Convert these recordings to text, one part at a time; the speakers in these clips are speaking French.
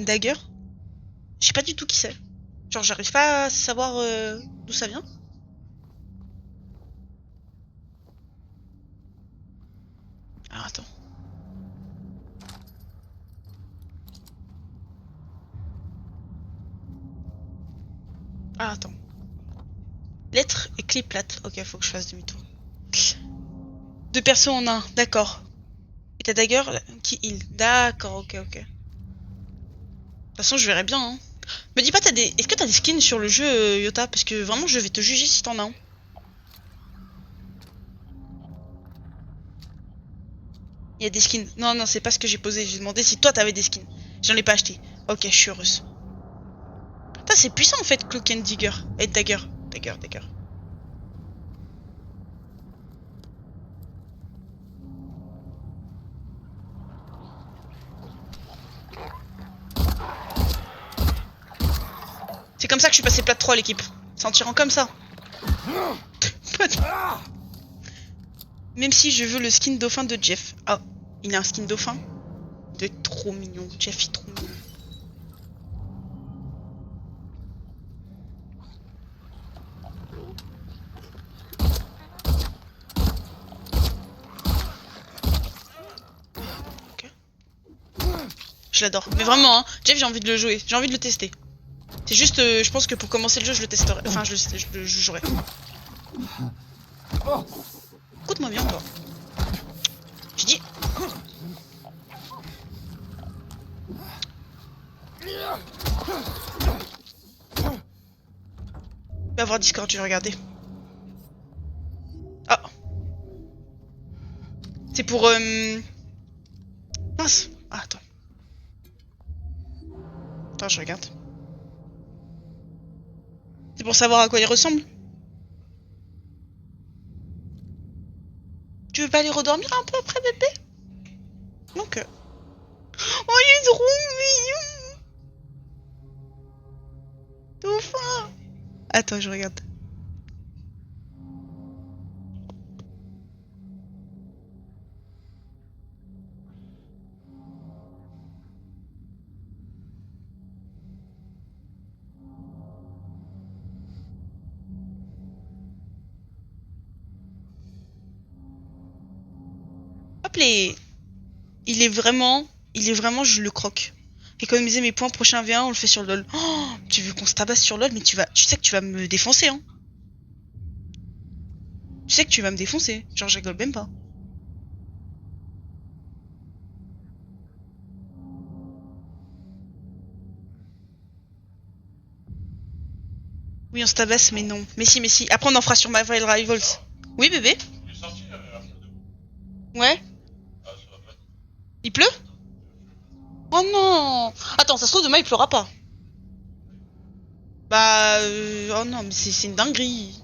Dagger. Je sais pas du tout qui c'est. Genre, j'arrive pas à savoir d'où ça vient. Alors, attends. Ah, attends. Lettre et clé plate. Ok, faut que je fasse demi-tour. Deux persos en un, d'accord. Et ta dagger qui heal. D'accord, ok, ok. De toute façon, je verrai bien, hein. Me dis pas, t'as des. Est-ce que t'as des skins sur le jeu, Yota? Parce que vraiment, je vais te juger si t'en as un. Il y a des skins. Non, non, c'est pas ce que j'ai posé. J'ai demandé si toi t'avais des skins. J'en ai pas acheté. Ok, je suis heureuse. Putain, c'est puissant en fait, Cloak and Digger. Et Dagger. Dagger, Dagger. C'est comme ça que je suis passé plate 3 l'équipe. C'est en tirant comme ça. Même si je veux le skin dauphin de Jeff. Ah, il a un skin dauphin. Il doit être trop mignon. Jeff est trop mignon. Ok. Je l'adore. Mais vraiment, hein, Jeff, j'ai envie de le jouer. J'ai envie de le tester. C'est juste, je pense que pour commencer le jeu, je le testerai. Enfin, je le jouerai. Écoute-moi bien, toi. J'ai dit. Va voir Discord, je vais regarder. Ah. C'est pour... Mince. Ah, attends. Attends, je regarde. C'est pour savoir à quoi il ressemble. Tu veux pas aller redormir un peu après, bébé? Donc... Oh, il est trop mignon. Dauphin. Attends, je regarde. Hop les... Il est vraiment... je le croque. Économiser mes points, prochain V1, on le fait sur LoL. Oh, tu veux qu'on se tabasse sur LoL, mais tu sais que tu vas me défoncer, hein. Tu sais que tu vas me défoncer. Genre, je rigole même pas. Oui, on se tabasse, mais non. Mais si, mais si. Après, on en fera sur Marvel Rivals. Oui, bébé? Ouais? Il pleut? Oh non! Attends, ça se trouve, demain, il pleura pas. Bah, oh non, mais c'est une dinguerie.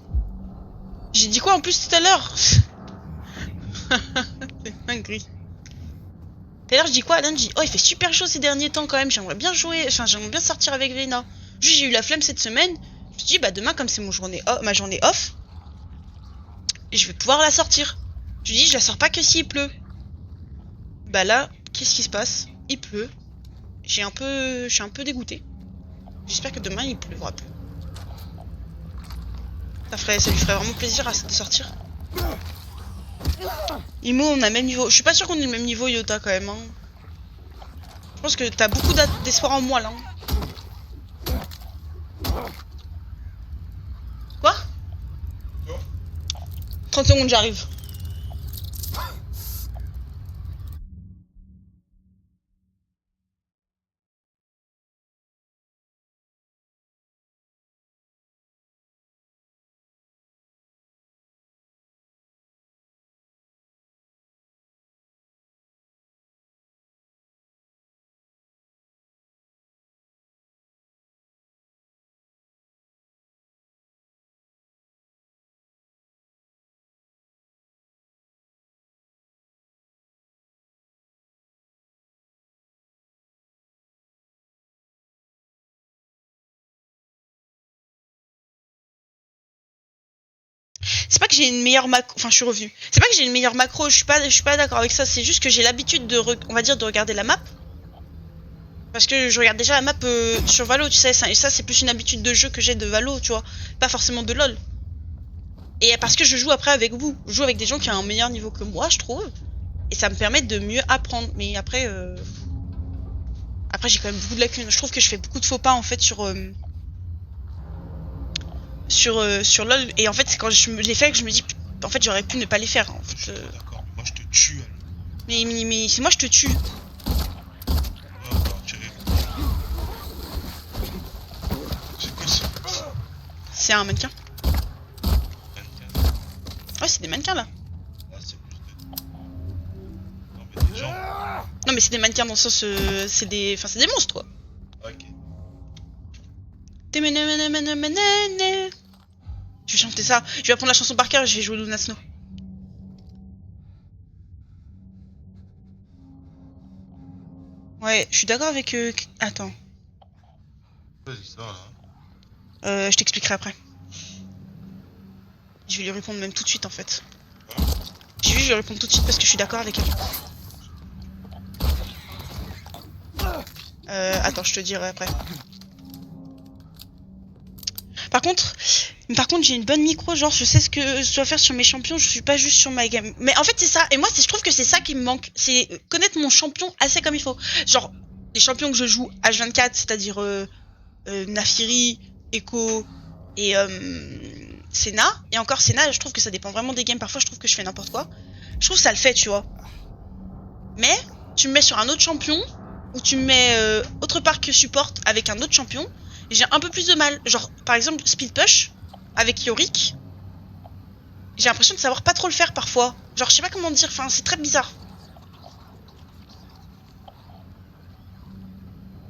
J'ai dit quoi en plus tout à l'heure? C'est une dinguerie. Tout à l'heure, je dis quoi? Alain, je dis, oh, il fait super chaud ces derniers temps quand même. J'aimerais bien jouer, enfin, j'aimerais bien sortir avec Vena. Juste, j'ai eu la flemme cette semaine. Je me suis dit, bah, demain, comme c'est ma journée off, je vais pouvoir la sortir. Je lui dis, je la sors pas que s'il pleut. Bah là, qu'est-ce qui se passe? Il pleut. Je suis un peu dégoûtée. J'espère que demain, il pleuvra plus. Ça lui ferait vraiment plaisir de sortir. Imo, on a le même niveau. Je suis pas sûre qu'on ait le même niveau, Yota, quand même. Hein. Je pense que t'as beaucoup d'espoir en moi, là. Quoi? 30 secondes, j'arrive. C'est pas que j'ai une meilleure macro. Enfin, je suis revenue. C'est pas que j'ai une meilleure macro. Je suis pas d'accord avec ça. C'est juste que j'ai l'habitude on va dire, de regarder la map. Parce que je regarde déjà la map sur Valo, tu sais, et ça c'est plus une habitude de jeu que j'ai de Valo, tu vois. Pas forcément de LoL. Et parce que je joue après avec vous. Je joue avec des gens qui ont un meilleur niveau que moi, je trouve. Et ça me permet de mieux apprendre. Mais après, après j'ai quand même beaucoup de lacunes. Je trouve que je fais beaucoup de faux pas en fait sur LoL. Et en fait, c'est quand je les fais que je me dis, en fait, j'aurais pu ne pas les faire. En fait, D'accord, mais moi je te tue alors. mais c'est moi je te tue. Ouais, bah, tu rigoles. C'est quoi ça? C'est un mannequin. Mannequin. Ouais, c'est des mannequins là. Là, c'est plus de. Non, mais des gens. Non, mais c'est des mannequins dans le sens, c'est des monstres quoi. Ok. Je vais chanter ça. Je vais apprendre la chanson par cœur et je vais jouer Luna Snow. Ouais, je suis d'accord avec... Attends. Vas-y, ça là. Je t'expliquerai après. Je vais lui répondre même tout de suite en fait. Je vais lui répondre tout de suite parce que je suis d'accord avec elle. Attends, je te dirai après. Par contre, j'ai une bonne micro, genre je sais ce que je dois faire sur mes champions, je suis pas juste sur ma game. Mais en fait c'est ça, et moi je trouve que c'est ça qui me manque, c'est connaître mon champion assez comme il faut. Genre, les champions que je joue H24, c'est-à-dire Naafiri, Echo et Senna. Et encore Senna, je trouve que ça dépend vraiment des games, parfois je trouve que je fais n'importe quoi. Je trouve que ça le fait, tu vois. Mais, tu me mets sur un autre champion, ou tu me mets autre part que support avec un autre champion, j'ai un peu plus de mal. Genre, par exemple, Speed Push, avec Yorick, j'ai l'impression de savoir pas trop le faire parfois. Genre, je sais pas comment dire, enfin, c'est très bizarre.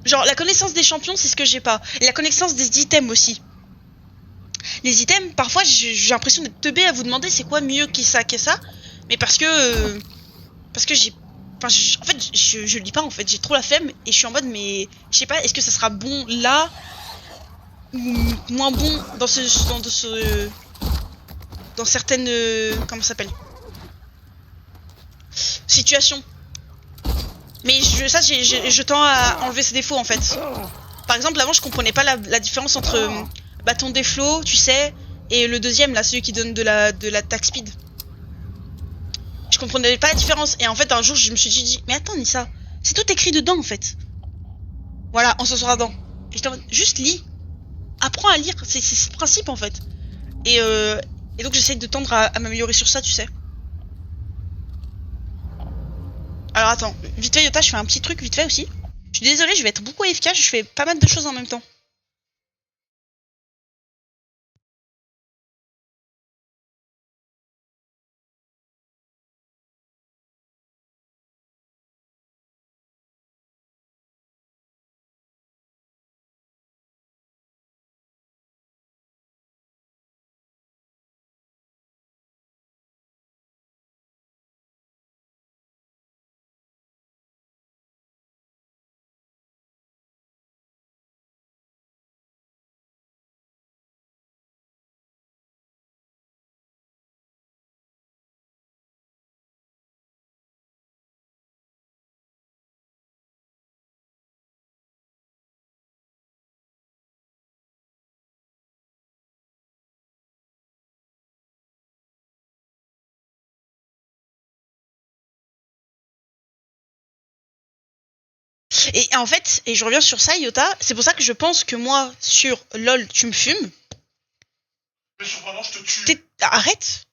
Genre, la connaissance des champions, c'est ce que j'ai pas. Et la connaissance des items aussi. Les items, parfois, j'ai l'impression d'être teubé à vous demander c'est quoi mieux que ça. Mais parce que j'ai... Enfin, en fait, je lis pas, en fait. J'ai trop la flemme et je suis en mode, mais... Je sais pas, est-ce que ça sera bon là ou moins bon dans dans certaines comment ça s'appelle, situations. Mais je tends à enlever ces défauts en fait. Par exemple, avant je comprenais pas la différence entre bâton des flots, tu sais, et le deuxième là, celui qui donne de l'attaque speed. Je comprenais pas la différence et en fait un jour je me suis dit mais attends Nissa, c'est tout écrit dedans en fait. Voilà, on s'en sera dedans. Et j'étais en mode, juste lis. Apprends à lire, c'est le principe en fait. Et donc j'essaye de tendre à m'améliorer sur ça, tu sais. Alors attends, vite fait Yota, je fais un petit truc vite fait aussi. Je suis désolée, je vais être beaucoup efficace, je fais pas mal de choses en même temps. Et en fait, et je reviens sur ça Yota, c'est pour ça que je pense que moi, sur LoL, tu me fumes. Mais sur vraiment, je te tue. Arrête.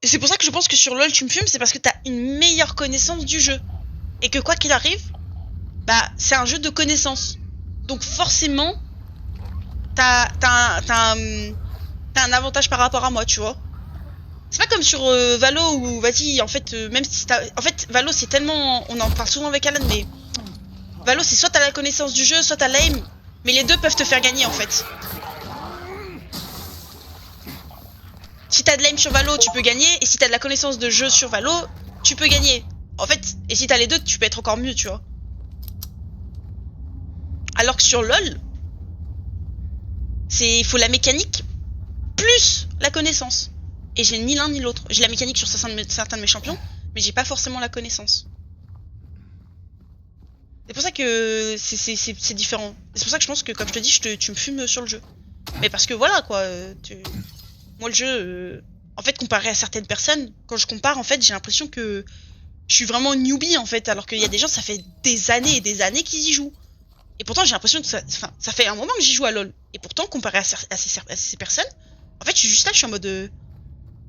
Et c'est pour ça que je pense que sur LoL, tu me fumes, c'est parce que t'as une meilleure connaissance du jeu. Et que quoi qu'il arrive, bah, c'est un jeu de connaissance. Donc forcément, t'as un avantage par rapport à moi, tu vois. C'est pas comme sur Valo où, vas-y, en fait, même si t'as... En fait, Valo, c'est tellement... On en parle souvent avec Alan, mais... Valo, c'est soit t'as la connaissance du jeu, soit t'as l'aim. Mais les deux peuvent te faire gagner, en fait. Si t'as de l'aim sur Valo, tu peux gagner. Et si t'as de la connaissance de jeu sur Valo, tu peux gagner. En fait, et si t'as les deux, tu peux être encore mieux, tu vois. Alors que sur LoL, il faut la mécanique plus la connaissance. Et j'ai ni l'un ni l'autre. J'ai la mécanique sur certains de mes champions, mais j'ai pas forcément la connaissance. C'est pour ça que c'est différent. C'est pour ça que je pense que, comme je te dis, tu me fumes sur le jeu. Mais parce que voilà, quoi. Moi, le jeu, en fait, comparé à certaines personnes, quand je compare, en fait, j'ai l'impression que je suis vraiment newbie, en fait, alors qu'il y a des gens, ça fait des années et des années qu'ils y jouent. Et pourtant, j'ai l'impression que ça fait un moment que j'y joue à LoL. Et pourtant, comparé à ces personnes, en fait, je suis juste là, je suis en mode...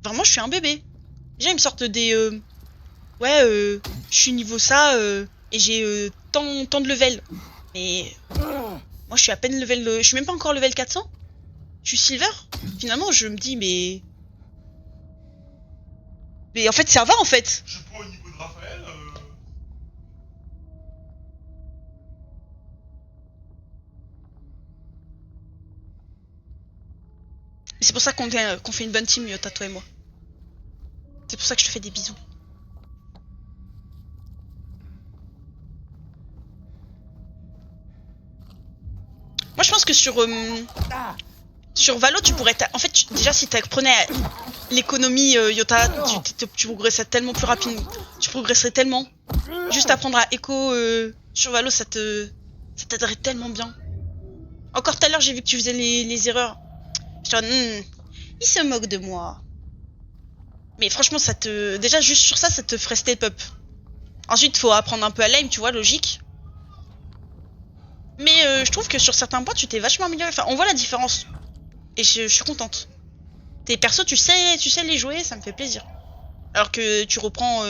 vraiment, je suis un bébé. Déjà, ils me sortent des... ouais, je suis niveau ça, et j'ai tant de level. Mais moi, je suis à peine level... je suis même pas encore level 400. Je suis silver. Finalement, je me dis, mais... Mais en fait, ça va, en fait. Je suis pas au niveau de Raphaël. Et c'est pour ça qu'on fait une bonne team, Yota, toi et moi. C'est pour ça que je te fais des bisous. Moi, je pense que sur Valo, tu pourrais... En fait, déjà, si tu apprenais l'économie, Yota, tu progresserais tellement plus rapidement. Tu progresserais tellement. Juste apprendre à écho sur Valo, ça t'aiderait tellement bien. Encore tout à l'heure, j'ai vu que tu faisais les erreurs. Je te il se moque de moi. Mais franchement, déjà, juste sur ça, ça te ferait step up. Ensuite, faut apprendre un peu à l'aim, tu vois, logique. Mais je trouve que sur certains points, tu t'es vachement amélioré. Enfin, on voit la différence. Et je suis contente. Tes persos, tu sais les jouer, ça me fait plaisir. Alors que tu reprends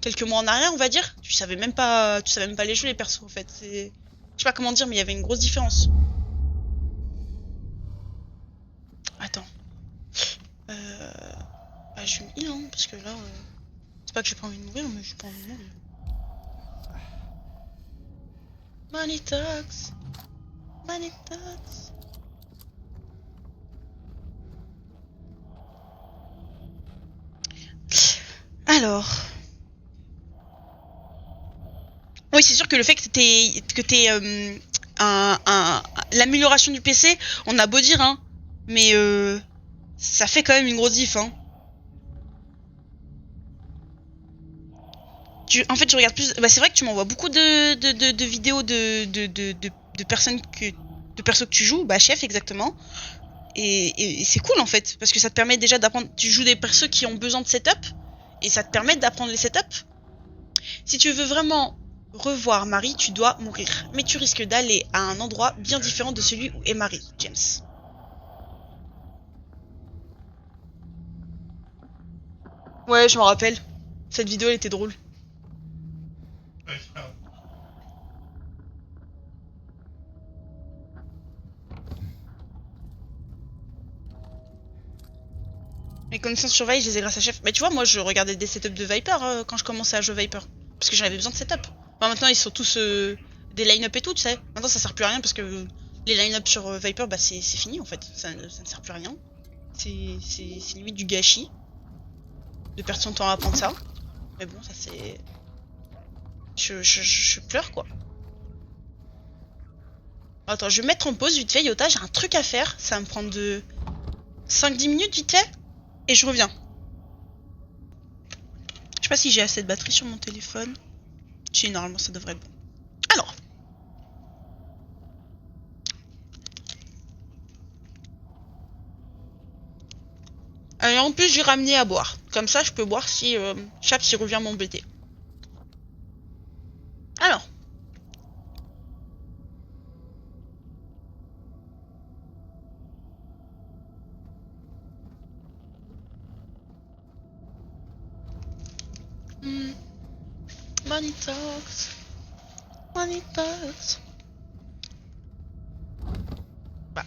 quelques mois en arrière, on va dire, tu savais même pas les jouer les persos en fait. Je sais pas comment dire, mais il y avait une grosse différence. Attends. Bah, je vais me heal, hein, parce que là, c'est pas que j'ai pas envie de mourir, mais j'ai pas envie de mourir. Money talks. Money talks. Alors. Oui, c'est sûr que le fait que t'aies l'amélioration du PC, on a beau dire, hein, mais ça fait quand même une grosse diff, hein. En fait, tu regardes plus. Bah, c'est vrai que tu m'envoies beaucoup de vidéos de personnes de persos que tu joues, bah chef exactement. Et c'est cool en fait, parce que ça te permet déjà d'apprendre. Tu joues des persos qui ont besoin de setup, et ça te permet d'apprendre les setups. Si tu veux vraiment revoir Marie, tu dois mourir. Mais tu risques d'aller à un endroit bien différent de celui où est Marie, James. Ouais, je m'en rappelle. Cette vidéo, elle était drôle. Regarde. Mes connaissances sur Vi, je les ai grâce à Chef. Mais tu vois, moi, je regardais des setups de Viper quand je commençais à jouer Viper. Parce que j'en avais besoin de setup. Bon, maintenant, ils sont tous des line-up et tout, tu sais. Maintenant, ça sert plus à rien parce que les line-up sur Viper, bah, c'est fini en fait. Ça ne sert plus à rien. C'est limite du gâchis. De perdre son temps à apprendre ça. Mais bon, ça c'est. Je pleure quoi. Attends, je vais me mettre en pause vite fait, Yota. J'ai un truc à faire. Ça va me prendre de 5-10 minutes vite fait. Et je reviens. Je sais pas si j'ai assez de batterie sur mon téléphone. Si, normalement ça devrait être bon. Alors. Et en plus, j'ai ramené à boire. Comme ça, je peux boire si Chaps y revient m'embêter. Alors. Money talks. Money talks. Bah.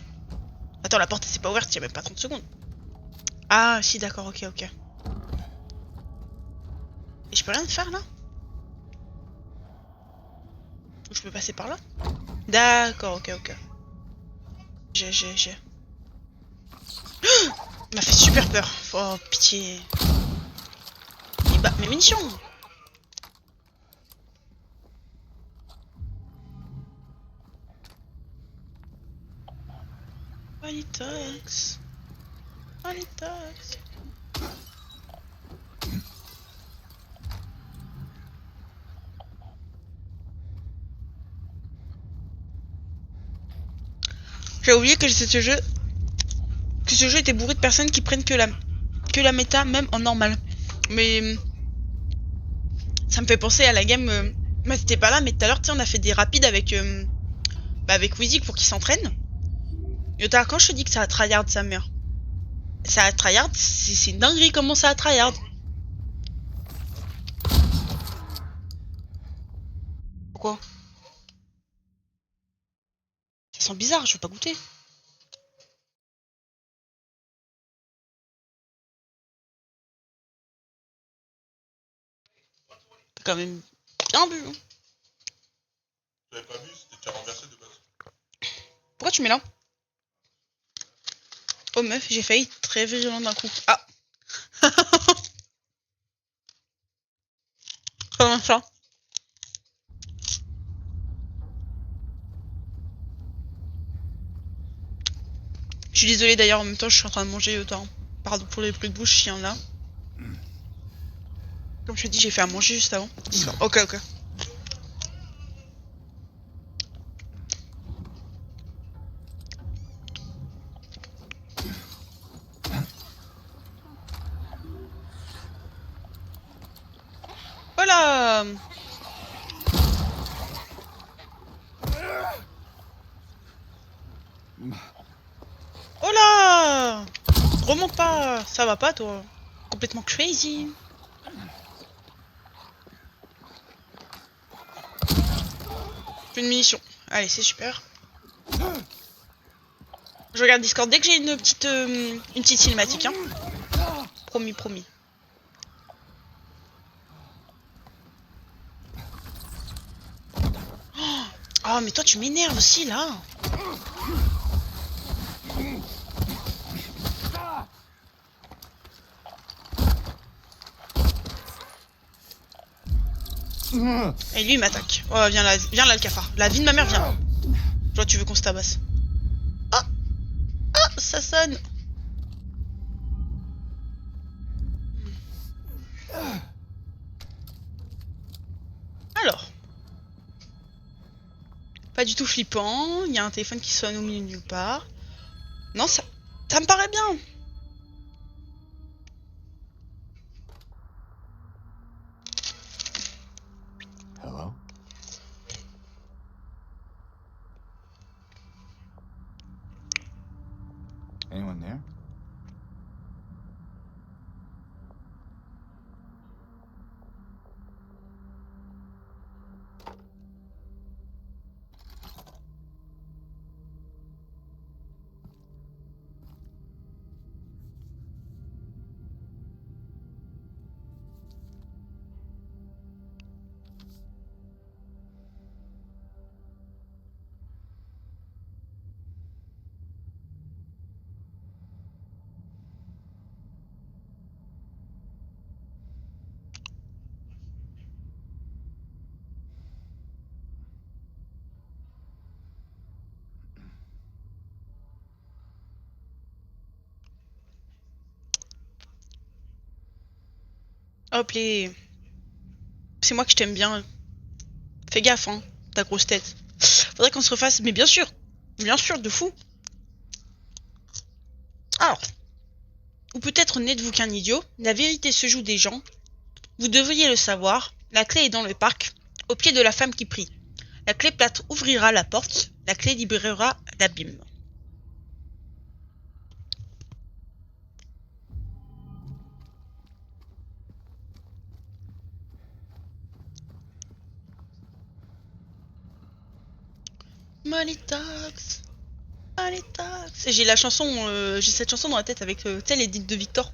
Attends, la porte s'est pas ouverte il y a même pas 30 secondes. Ah, si, d'accord, ok, ok. Et je peux rien faire là? Ou je peux passer par là? D'accord, ok, ok. J'ai. Il m'a fait super peur. Oh, pitié. Et bah, mes munitions! Money talks. Money talks. J'ai oublié que ce jeu était bourré de personnes qui prennent que la méta, même en normal. Mais ça me fait penser à la game. Bah, c'était pas là, mais tout à l'heure, tu sais, on a fait des rapides avec avec Wizik pour qu'il s'entraîne. Yota, quand je te dis que ça a tryhard sa mère, ça a tryhard, c'est une dinguerie comment ça a tryhard. Pourquoi? Ça sent bizarre, je veux pas goûter. T'as quand même bien bu. Hein. J'avais pas vu, c'était déjà renversé de base. Pourquoi tu mets là? Oh meuf, j'ai failli très violent d'un coup. Ah. Comment ça? Je suis désolée d'ailleurs, en même temps je suis en train de manger autant. Pardon pour les bruits de bouche s'il y en a. Comme je te dis, j'ai fait à manger juste avant. Ok, ok. Voilà. Oh là. Remonte pas. Ça va pas toi. Complètement crazy. Plus de munitions. Allez, c'est super. Je regarde Discord dès que j'ai une petite cinématique. Hein. Promis, promis. Oh, mais toi tu m'énerves aussi là. Et lui il m'attaque. Oh, viens là le cafard. La vie de ma mère, viens. Toi tu veux qu'on se tabasse. Ah, ah, ça sonne. Alors. Pas du tout flippant. Il y a un téléphone qui sonne au milieu de nulle part. Non, ça me paraît bien. Hello? Anyone there? Hop les. C'est moi que je t'aime bien. Fais gaffe, hein, ta grosse tête. Faudrait qu'on se refasse. Mais bien sûr, de fou. Alors. Ou peut-être n'êtes-vous qu'un idiot. La vérité se joue des gens. Vous devriez le savoir. La clé est dans le parc, au pied de la femme qui prie. La clé plate ouvrira la porte. La clé libérera l'abîme. Money talks. Money talks. J'ai la chanson, j'ai cette chanson dans la tête avec, tu sais, l'édite de Victor.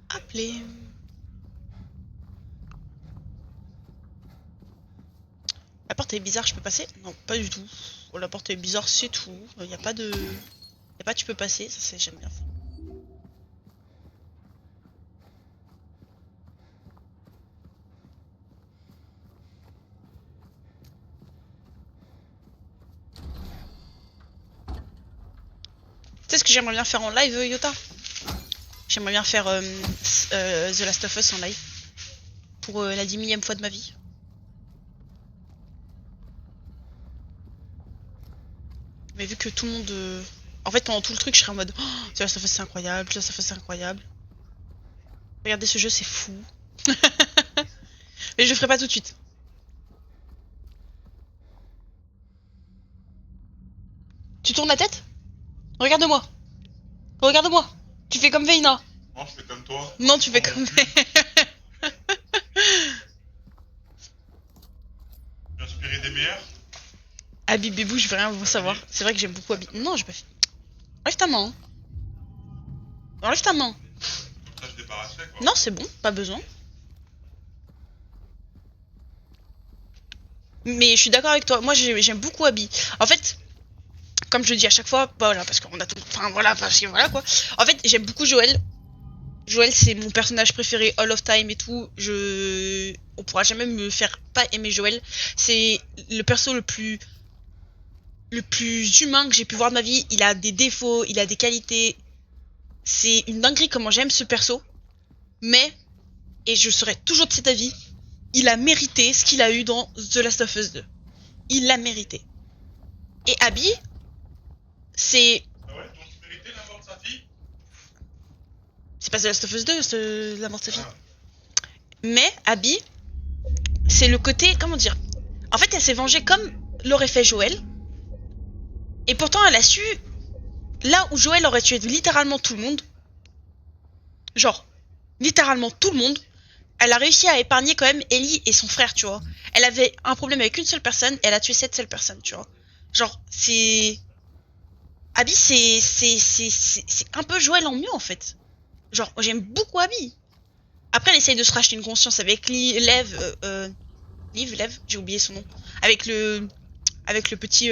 Appelez. La porte est bizarre, je peux passer? Non, pas du tout. Oh, la porte est bizarre, c'est tout. Y a pas de... Y a pas tu peux passer, ça c'est j'aime bien. Tu sais ce que j'aimerais bien faire en live, Yota? J'aimerais bien faire The Last of Us en live. Pour la 10 millième fois de ma vie. Mais vu que tout le monde... En fait, pendant tout le truc, je serais en mode oh, The Last of Us c'est incroyable, The Last of Us c'est incroyable. Regardez ce jeu, c'est fou. Mais je le ferai pas tout de suite. Tu tournes la tête? Regarde-moi. Regarde-moi. Tu fais comme Veina. Non, je fais comme toi. Non, tu fais comme... Tu es inspiré des meilleurs? Abby Bébou, je veux rien vous savoir. C'est vrai que j'aime beaucoup Abby. Non, j'ai pas fait... Enlève ta main. Enlève ta main. Comme ça, je débarrassais, quoi. Non, c'est bon, pas besoin. Mais je suis d'accord avec toi. Moi, j'aime beaucoup Abby. En fait, comme je le dis à chaque fois, bah voilà, parce qu'on a tout... Enfin, voilà, parce que voilà, quoi. En fait, j'aime beaucoup Joël. Joël, c'est mon personnage préféré all of time et tout. On pourra jamais me faire pas aimer Joël. C'est le perso le plus humain que j'ai pu voir de ma vie. Il a des défauts, il a des qualités. C'est une dinguerie comment j'aime ce perso. Mais, et je serai toujours de cet avis, il a mérité ce qu'il a eu dans The Last of Us 2. Il l'a mérité. Et Abby, c'est... Ah ouais, donc tu méritais la mort de sa fille? C'est pas The Last of Us 2, c'est la mort de sa fille. Ah. Mais Abby, c'est le côté... Comment dire? En fait, elle s'est vengée comme l'aurait fait Joël. Et pourtant, elle a su... Là où Joël aurait tué littéralement tout le monde, genre, littéralement tout le monde, elle a réussi à épargner quand même Ellie et son frère, tu vois. Elle avait un problème avec une seule personne, et elle a tué cette seule personne, tu vois. Genre, c'est... Abby, c'est un peu Joël en mieux, en fait. Genre, j'aime beaucoup Abby. Après, elle essaye de se racheter une conscience avec Lev, j'ai oublié son nom. Avec le petit,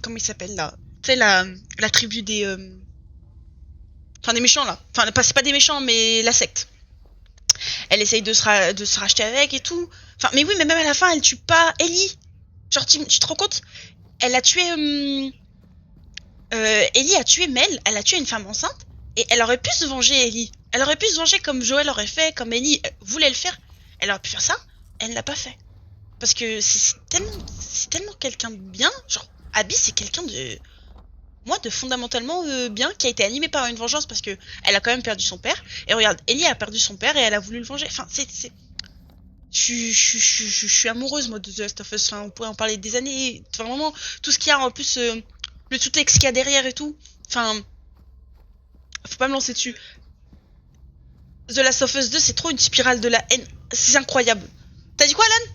comment il s'appelle, là? Tu sais, la tribu des... Enfin, des méchants, là. Enfin, c'est pas des méchants, mais la secte. Elle essaye de se racheter avec et tout. Enfin, mais oui, mais même à la fin, elle tue pas Ellie. Genre, tu te rends compte? Elle a tué... Ellie a tué Mel, elle a tué une femme enceinte. Et elle aurait pu se venger, Ellie. Elle aurait pu se venger comme Joël aurait fait, comme Ellie voulait le faire. Elle aurait pu faire ça, elle ne l'a pas fait. Parce que c'est tellement quelqu'un de bien. Genre, Abby, c'est quelqu'un de... Moi, de fondamentalement bien, qui a été animé par une vengeance parce que elle a quand même perdu son père. Et regarde, Ellie a perdu son père et elle a voulu le venger. Enfin, je suis amoureuse, moi, de The Last of Us. Enfin, on pourrait en parler des années. Enfin, vraiment, tout ce qu'il y a en plus, le sous-texte qu'il y a derrière et tout. Enfin, faut pas me lancer dessus. The Last of Us 2, c'est trop une spirale de la haine. C'est incroyable. T'as dit quoi, Alan?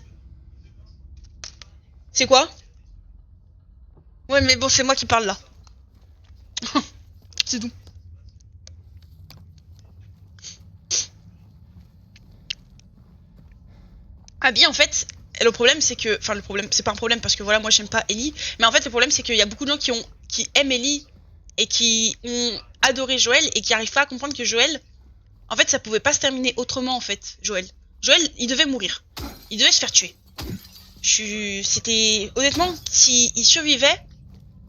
C'est quoi? Ouais, mais bon, c'est moi qui parle là. C'est tout. Abby, en fait, le problème c'est que... Enfin, le problème, c'est pas un problème parce que voilà, moi j'aime pas Ellie. Mais en fait, le problème c'est qu'il y a beaucoup de gens qui aiment Ellie et qui ont adoré Joël et qui arrivent pas à comprendre que Joël... En fait, ça pouvait pas se terminer autrement, en fait, Joël. Joël, il devait mourir. Il devait se faire tuer. C'était... Honnêtement, s'il survivait,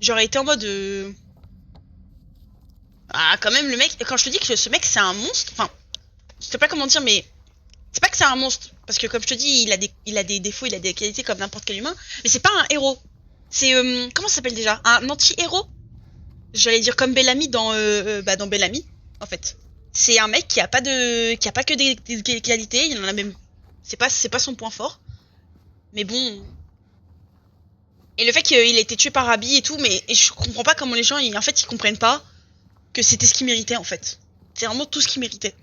j'aurais été en mode... Ah, quand même, le mec... Quand je te dis que ce mec, c'est un monstre... Enfin, je sais pas comment dire, mais... C'est pas que c'est un monstre, parce que comme je te dis, il a des défauts, il a des qualités comme n'importe quel humain, mais c'est pas un héros. C'est... comment ça s'appelle déjà? Un anti-héros? J'allais dire comme Bellamy dans Bellamy, en fait. C'est un mec qui a pas que des qualités, il en a même... C'est pas son point fort. Mais bon... Et le fait qu'il ait été tué par Abby et tout, mais et je comprends pas comment les gens, en fait, ils comprennent pas que c'était ce qu'il méritait, en fait. C'est vraiment tout ce qu'il méritait.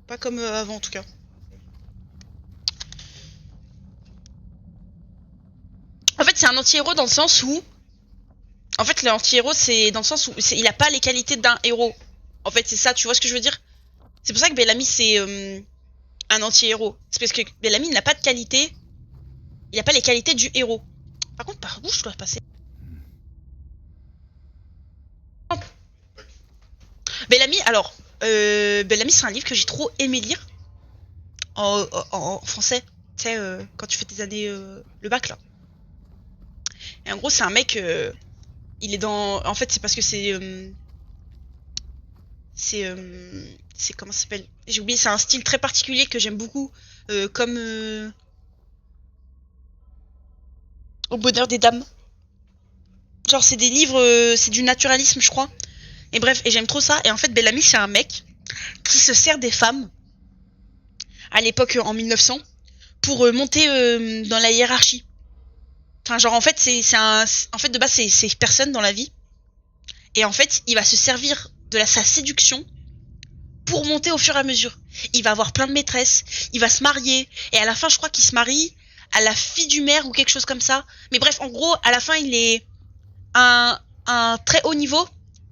Pas comme avant, en tout cas. En fait, c'est un anti-héros dans le sens où... En fait, l'anti-héros, c'est dans le sens où il a pas les qualités d'un héros. En fait, c'est ça, tu vois ce que je veux dire? C'est pour ça que Bellamy, c'est un anti-héros. C'est parce que Bellamy n'a pas de qualité. Il n'a pas les qualités du héros. Par contre, par où je dois passer? Bellamy, alors... Bellamy, c'est un livre que j'ai trop aimé lire. en français. Tu sais, quand tu fais tes années le bac là. Et en gros, c'est un mec. Il est dans. En fait, c'est parce que c'est c'est comment ça s'appelle? J'ai oublié. C'est un style très particulier que j'aime beaucoup, comme Au bonheur des dames. Genre, c'est des livres, c'est du naturalisme, je crois. Et bref, et j'aime trop ça. Et en fait, Bellamy, c'est un mec qui se sert des femmes à l'époque en 1900 pour monter dans la hiérarchie. Enfin, genre, en fait, en fait, de base, c'est personne dans la vie. Et en fait, il va se servir de sa séduction pour monter au fur et à mesure. Il va avoir plein de maîtresses, il va se marier, et à la fin, je crois qu'il se marie à la fille du maire ou quelque chose comme ça. Mais bref, en gros, à la fin, il est un très haut niveau,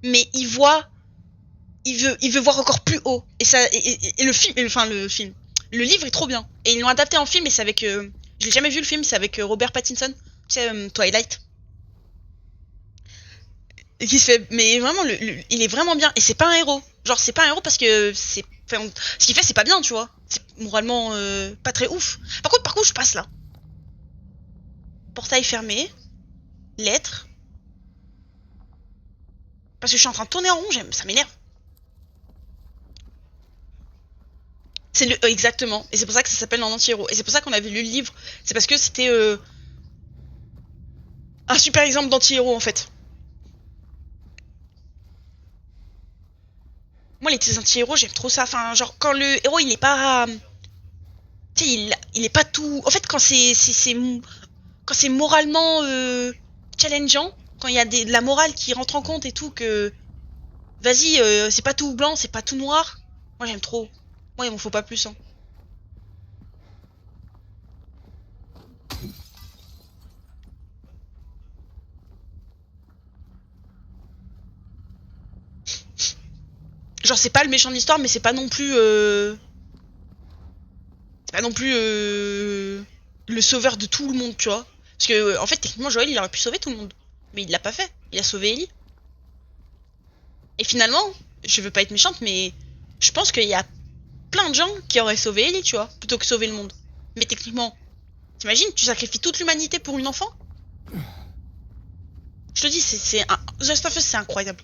mais il veut voir encore plus haut. Et ça, et le film, le livre est trop bien. Et ils l'ont adapté en film, et c'est avec, je l'ai jamais vu le film, c'est avec Robert Pattinson, tu sais, Twilight. Et qui se fait, mais vraiment, il est vraiment bien. Et c'est pas un héros. Genre, c'est pas un héros parce que enfin, ce qu'il fait, c'est pas bien, tu vois. C'est moralement pas très ouf. Par contre, je passe là. Portail fermé. Lettre. Parce que je suis en train de tourner en rond, ça m'énerve. C'est exactement. Et c'est pour ça que ça s'appelle un anti-héros. Et c'est pour ça qu'on avait lu le livre. C'est parce que c'était un super exemple d'anti-héros en fait. Moi, les anti-héros, j'aime trop ça. Enfin, genre, quand le héros, il est pas. Tu sais, il est pas tout. En fait, quand c'est moralement challengeant, quand il y a de la morale qui rentre en compte et tout, que. Vas-y, c'est pas tout blanc, c'est pas tout noir. Moi, j'aime trop. Moi, il m'en faut pas plus, hein. Genre, c'est pas le méchant de l'histoire, mais c'est pas non plus. C'est pas non plus le sauveur de tout le monde, tu vois. Parce que, en fait, techniquement, Joël, il aurait pu sauver tout le monde. Mais il l'a pas fait. Il a sauvé Ellie. Et finalement, je veux pas être méchante, mais je pense qu'il y a plein de gens qui auraient sauvé Ellie, tu vois, plutôt que sauver le monde. Mais techniquement, t'imagines, tu sacrifies toute l'humanité pour une enfant? Je te dis, c'est un. The Last of Us, c'est incroyable.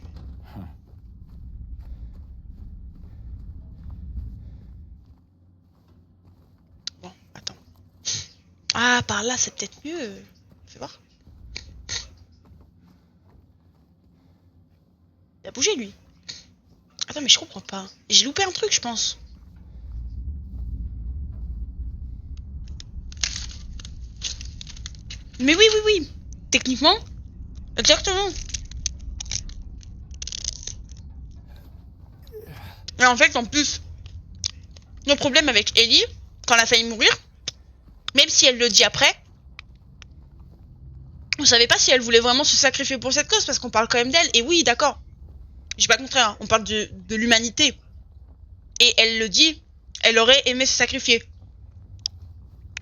Bon, attends. Ah, par là, c'est peut-être mieux. Fais voir. Il a bougé, lui. Attends, mais je comprends pas. J'ai loupé un truc, je pense. Mais oui, oui, oui. Techniquement, exactement. Et en fait, en plus, le problème avec Ellie, quand elle a failli mourir, même si elle le dit après, on savait pas si elle voulait vraiment se sacrifier pour cette cause, parce qu'on parle quand même d'elle. Et oui, d'accord. Je dis pas le contraire, hein. On parle de l'humanité. Et elle le dit, elle aurait aimé se sacrifier.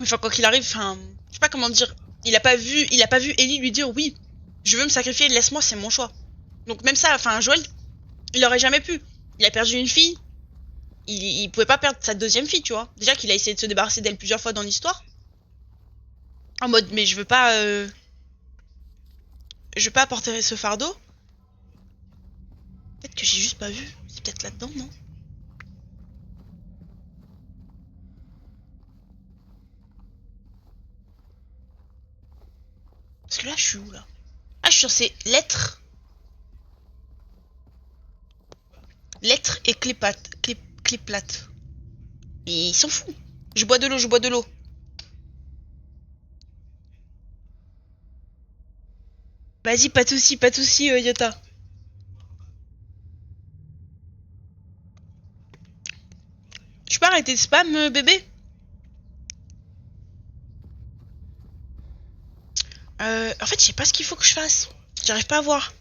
Enfin, quoi qu'il arrive, enfin, je sais pas comment dire. Il a pas vu Ellie lui dire oui, je veux me sacrifier, laisse-moi, c'est mon choix. Donc même ça, enfin, Joël, il aurait jamais pu. Il a perdu une fille, il pouvait pas perdre sa deuxième fille, tu vois. Déjà qu'il a essayé de se débarrasser d'elle plusieurs fois dans l'histoire. En mode, mais je veux pas apporter ce fardeau. Peut-être que j'ai juste pas vu. C'est peut-être là-dedans, non? Parce que là, je suis où, là? Ah, je suis sur ces lettres. Lettres et clé plate. Et il s'en fout. Je bois de l'eau, je bois de l'eau. Vas-y, pas de soucis, Yota. Je peux arrêter de spam, bébé? En fait, je sais pas ce qu'il faut que je fasse. J'arrive pas à voir.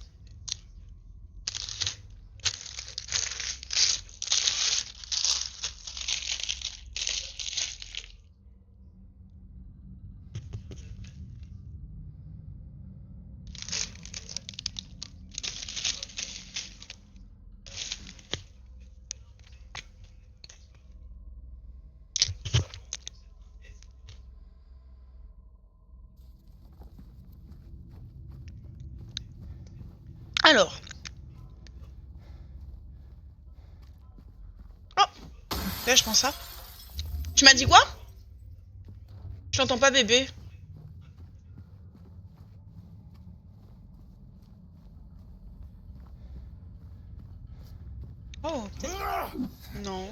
Alors. Oh, là je pense ça. Tu m'as dit quoi? Je l'entends pas, bébé. Oh, peut-être. Non.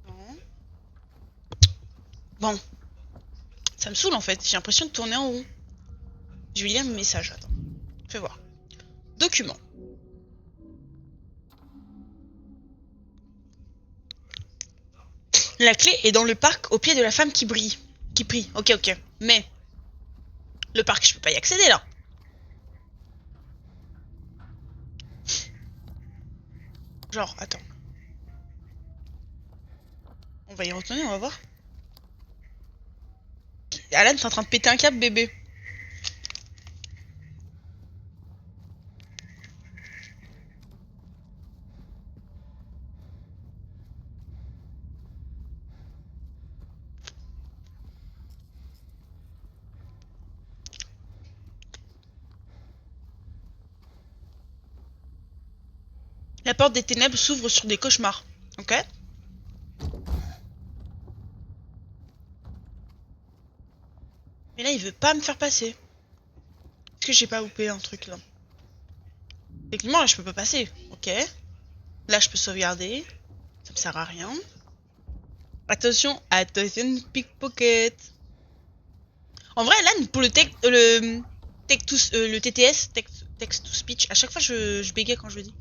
Non. Bon, ça me saoule en fait. J'ai l'impression de tourner en rond. Je vais lire mes messages. Attends. Fais voir. Document. La clé est dans le parc au pied de la femme qui brille. Qui prie. Ok, ok. Mais le parc, je peux pas y accéder là. Genre, attends. On va y retourner, on va voir. Alan, t'es en train de péter un câble, bébé. La porte des ténèbres s'ouvre sur des cauchemars. Ok. Mais là, il veut pas me faire passer. Est-ce que j'ai pas loupé un truc là? Techniquement, là, je peux pas passer. Ok. Là, je peux sauvegarder. Ça me sert à rien. Attention, attention, pickpocket. En vrai, là, pour le le TTS, text to speech, à chaque fois, je bégaye quand je le dis.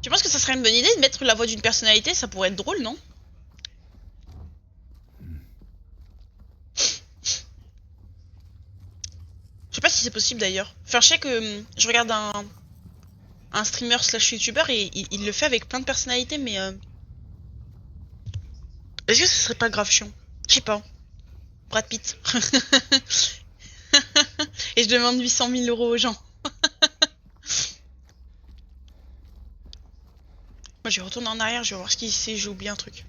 Tu penses que ça serait une bonne idée de mettre la voix d'une personnalité? Ça pourrait être drôle, non? Je sais pas si c'est possible d'ailleurs. Enfin, je sais que je regarde un streamer slash youtubeur et il le fait avec plein de personnalités, mais est-ce que ce serait pas grave chiant? Je sais pas. Brad Pitt. Et je demande 800 000 euros aux gens. Moi, je vais retourner en arrière, je vais voir ce qu'il sait, j'ai oublié un truc.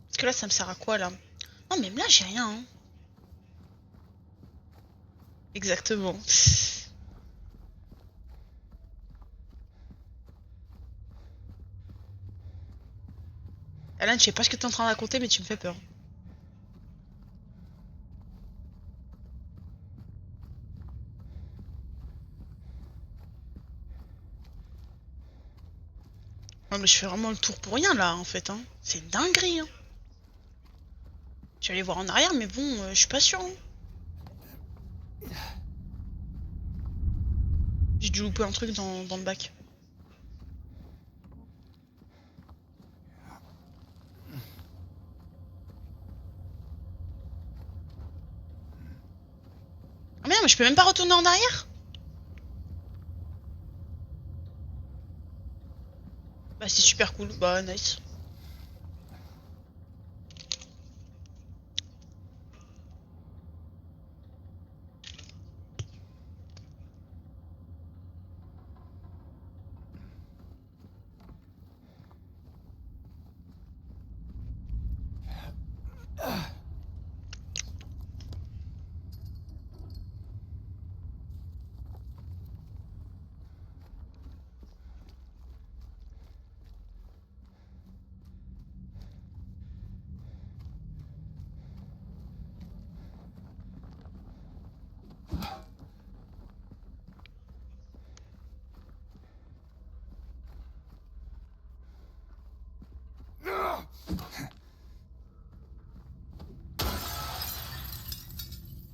Parce que là, ça me sert à quoi, là? Non, même là, j'ai rien, hein. Exactement. Alan, je sais pas ce que t'es en train de raconter, mais tu me fais peur. Non, mais je fais vraiment le tour pour rien, là, en fait, hein. C'est une dinguerie, hein. Je vais aller voir en arrière, mais bon, je suis pas sûre, hein. J'ai dû louper un truc dans le bac. Ah mais non, mais je peux même pas retourner en arrière? Bah c'est super cool, bah nice.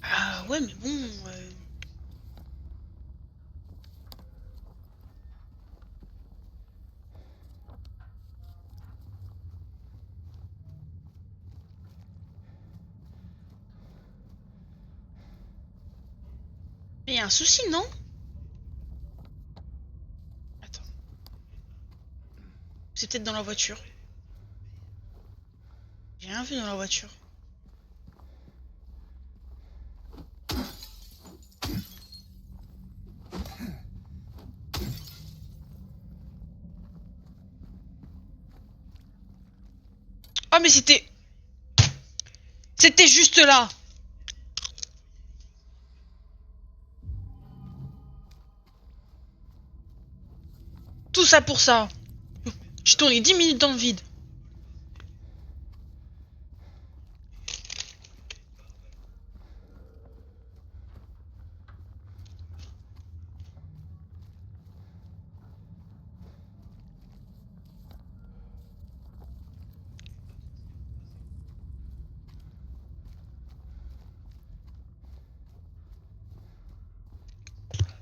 Ah ouais, mais bon... Mais y a un souci, non? Attends. C'est peut-être dans la voiture. J'ai rien vu dans la voiture. mais c'était... C'était juste là. Tout ça pour ça. J'ai tourné 10 minutes dans le vide.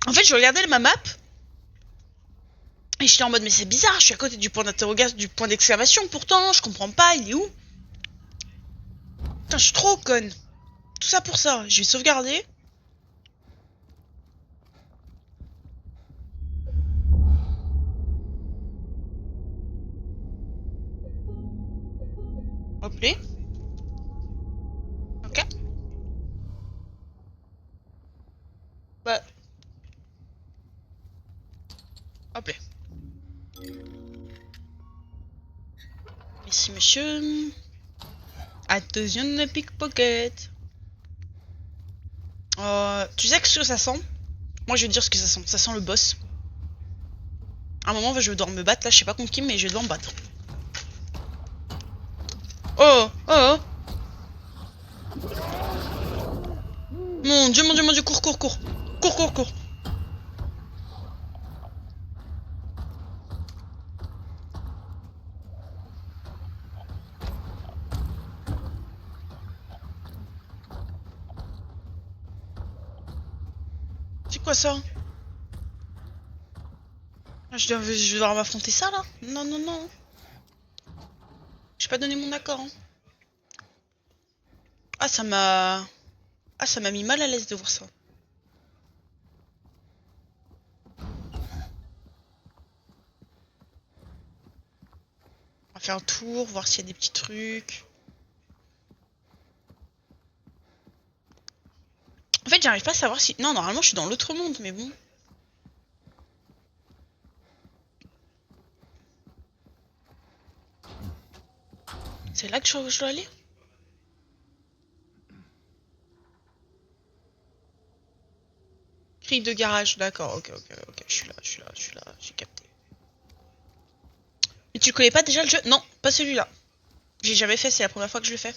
En fait, je regardais ma map. Et j'étais en mode, mais c'est bizarre, je suis à côté du point d'interrogation, du point d'exclamation, pourtant, je comprends pas, il est où? Putain, je suis trop conne. Tout ça pour ça, je vais sauvegarder. Hop là. Ok. Bah. Hop là. Ici, monsieur. Attention de pickpocket. Tu sais ce que ça sent? Moi, je vais te dire ce que ça sent. Ça sent le boss. À un moment, je vais devoir me battre. Là, je sais pas contre qui, mais je vais devoir me battre. Oh, oh, oh. Mon dieu, mon dieu, mon dieu. Cours, cours, cours. Cours, cours, cours. C'est quoi ça? Je vais devoir m'affronter ça là? Non, non, non. J'ai pas donné mon accord. Hein. Ah, ça m'a. Ah, ça m'a mis mal à l'aise de voir ça. On va faire un tour, voir s'il y a des petits trucs. En fait, j'arrive pas à savoir si. Non, normalement, je suis dans l'autre monde, mais bon. C'est là que je dois aller? Cri de garage, d'accord, ok, ok, ok, je suis là, je suis là, je suis là, j'ai capté. Mais tu connais pas déjà le jeu? Non, pas celui-là. J'ai jamais fait, c'est la première fois que je le fais.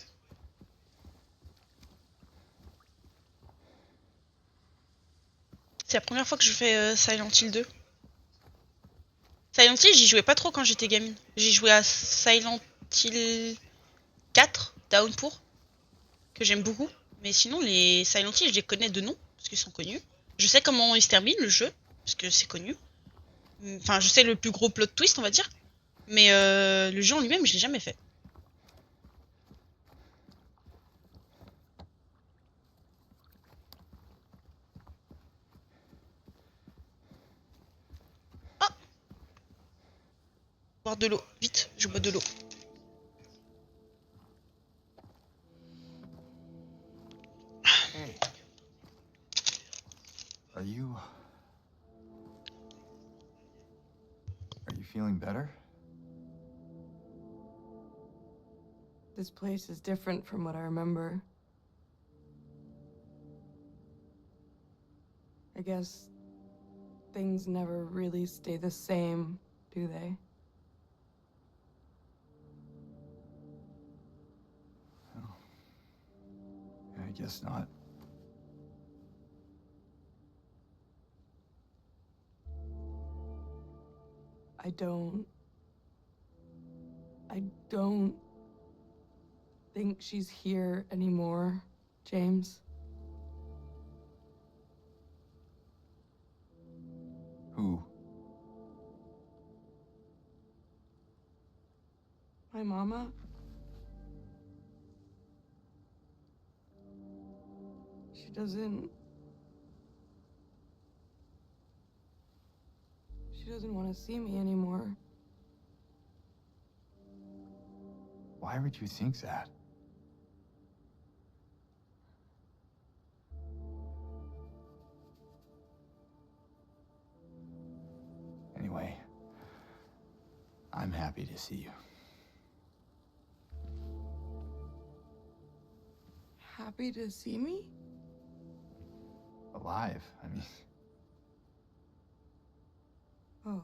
C'est la première fois que je fais Silent Hill 2. Silent Hill, j'y jouais pas trop quand j'étais gamine. J'ai joué à Silent Hill 4, Downpour, que j'aime beaucoup. Mais sinon, les Silent Hill, je les connais de nom, parce qu'ils sont connus. Je sais comment il se termine, le jeu, parce que c'est connu. Enfin, je sais le plus gros plot twist, on va dire. Mais le jeu en lui-même, je l'ai jamais fait. Ah! Boire de l'eau. Vite, je bois de l'eau. Are you feeling better? This place is different from what I remember. I guess things never really stay the same, do they? I guess not. I don't think she's here anymore, James. Who? My mama? She doesn't want to see me anymore. Why would you think that? Anyway, I'm happy to see you. happy to see me? Alive. I mean, Oh.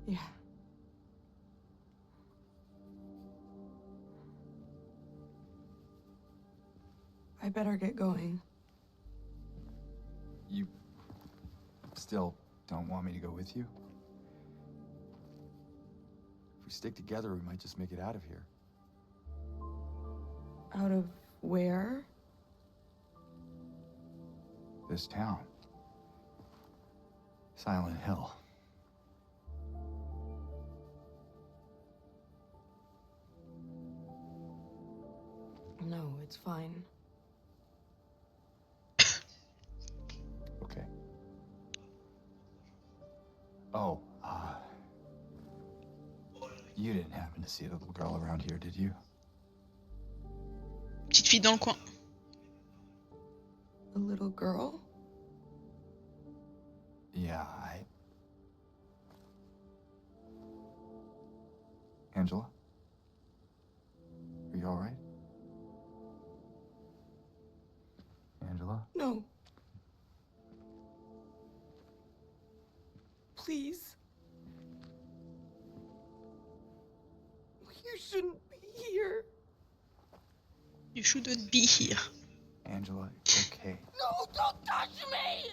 Yeah. I better get going. you still don't want me to go with you? If we stick together, we might just make it out of here. Out of where? This town. Silent Hill. No, it's fine. Okay. Oh, you didn't happen to see a little girl around here, did you? Petite fille dans le coin. A little girl? Yeah, Angela? Are you alright? Angela? No. Please. You shouldn't be here. You shouldn't be here. Angela, it's okay. No, don't touch me!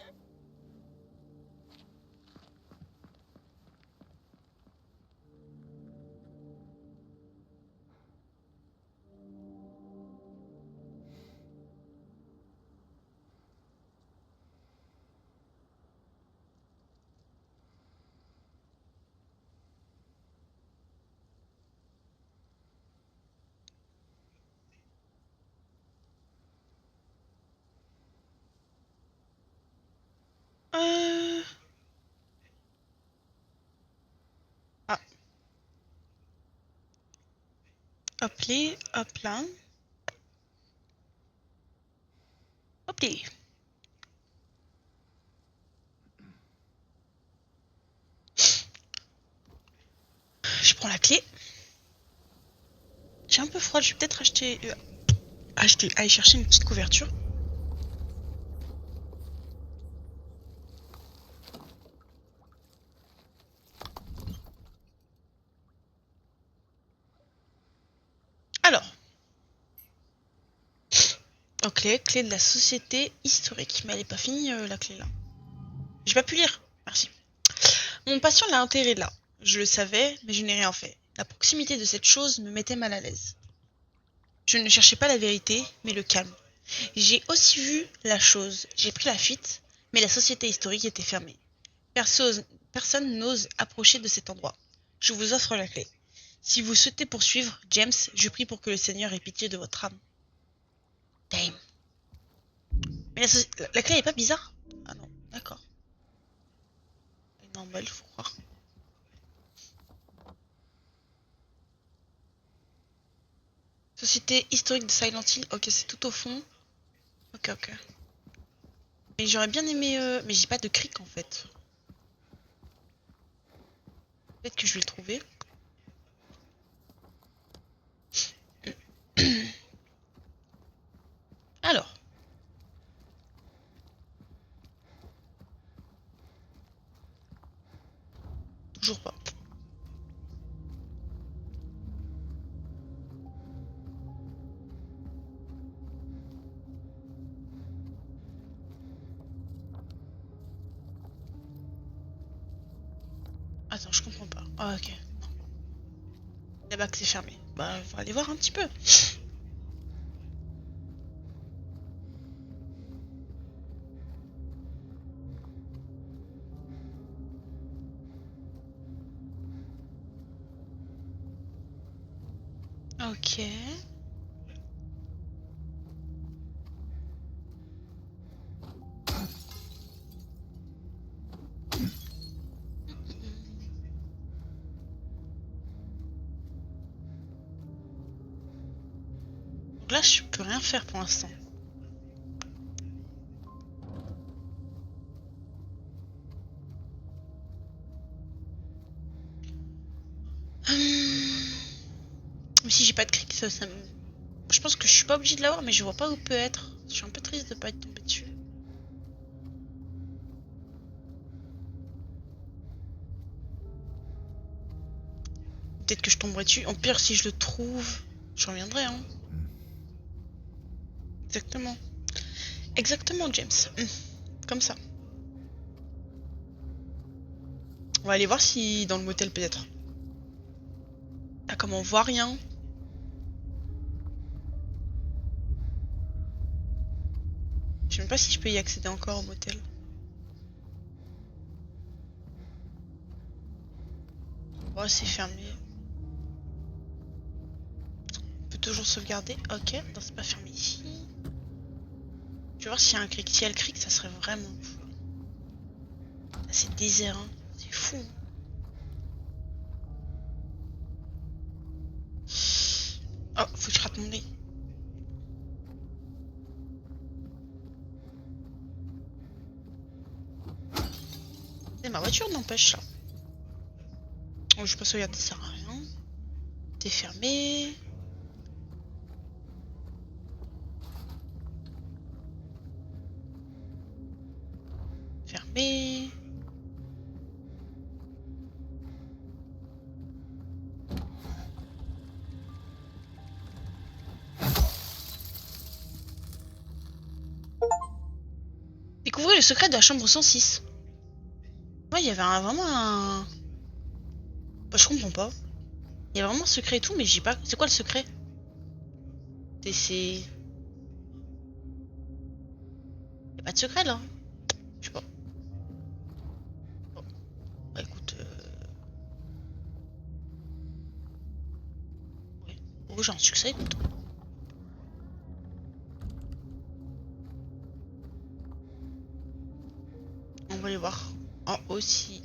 Ah. Hop les, hop là. Hop les. Je prends la clé. J'ai un peu froid, je vais peut-être aller chercher une petite couverture. Alors. Ok, clé de la société historique. Mais elle est pas finie la clé là. J'ai pas pu lire. Merci. Mon patient l'a enterré là. Je le savais, mais je n'ai rien fait. La proximité de cette chose me mettait mal à l'aise. Je ne cherchais pas la vérité, mais le calme. J'ai aussi vu la chose. J'ai pris la fuite, mais la société historique était fermée. Personne n'ose approcher de cet endroit. Je vous offre la clé. Si vous souhaitez poursuivre, James, je prie pour que le Seigneur ait pitié de votre âme. Damn. Mais la clé est pas bizarre? Ah non, d'accord. Elle est normale, faut croire. Société historique de Silent Hill. Ok, c'est tout au fond. Ok. Mais j'aurais bien aimé... Mais j'ai pas de cric en fait. Peut-être que je vais le trouver. Alors. Toujours pas. Attends, je comprends pas. Ah ok. Non. Là-bas que c'est fermé. Bah, on va aller voir un petit peu. Ok. Donc là, je peux rien faire pour l'instant. Mais si j'ai pas de cric, ça me... Je pense que je suis pas obligée de l'avoir, mais je vois pas où peut être. Je suis un peu triste de pas être tombée dessus. Peut-être que je tomberai dessus. En pire, si je le trouve, je reviendrai, hein. Exactement. Exactement, James. Comme ça. On va aller voir si dans le motel peut-être. Ah, comme on voit rien. Je sais même pas si je peux y accéder encore au motel. Oh, c'est fermé. On peut toujours sauvegarder. Ok, non, c'est pas fermé ici. Je vais voir s'il y a un cric. S'il y a le cric, ça serait vraiment fou. Là, c'est désert, hein. C'est fou. Hein. Oh, faut que je rate mon nez. Et ma voiture n'empêche là. Oh, je peux sauvegarder, ça sert à rien. T'es fermé. Fermé. Découvrez le secret de la chambre 106. Ouais, il y avait vraiment un... Bah, je comprends pas. Il y a vraiment un secret et tout, mais j'ai pas... C'est quoi le secret? C'est... Y a pas de secret, là? Je sais pas. Bon, bah écoute... Ouais. Oh, j'ai un succès, écoute. On va aller voir. En haut si...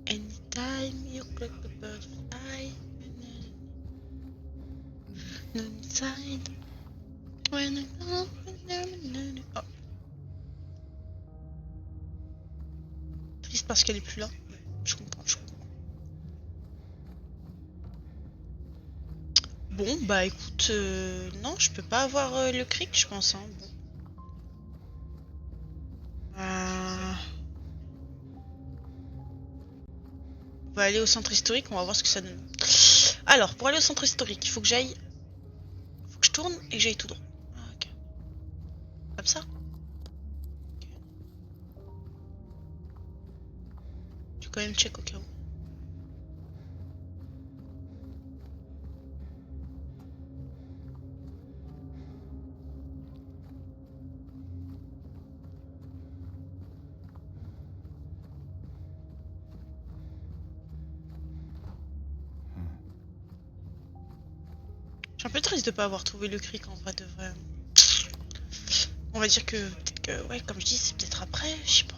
Anytime you click the butterfly inside when I oh. Triste parce qu'elle est plus là. Je comprends, je comprends. Bon, bah écoute, non, je peux pas avoir le cric, je pense. Hein. Bon. On va aller au centre historique, on va voir ce que ça donne. Alors, pour aller au centre historique, il faut que j'aille... Faut que je tourne et que j'aille tout droit. Ah, ok. Comme ça. Okay. Je vais quand même check au cas où. Je suis un peu triste de pas avoir trouvé le cric en vrai de vrai. On va dire que peut-être que ouais, comme je dis, c'est peut-être après, je sais pas.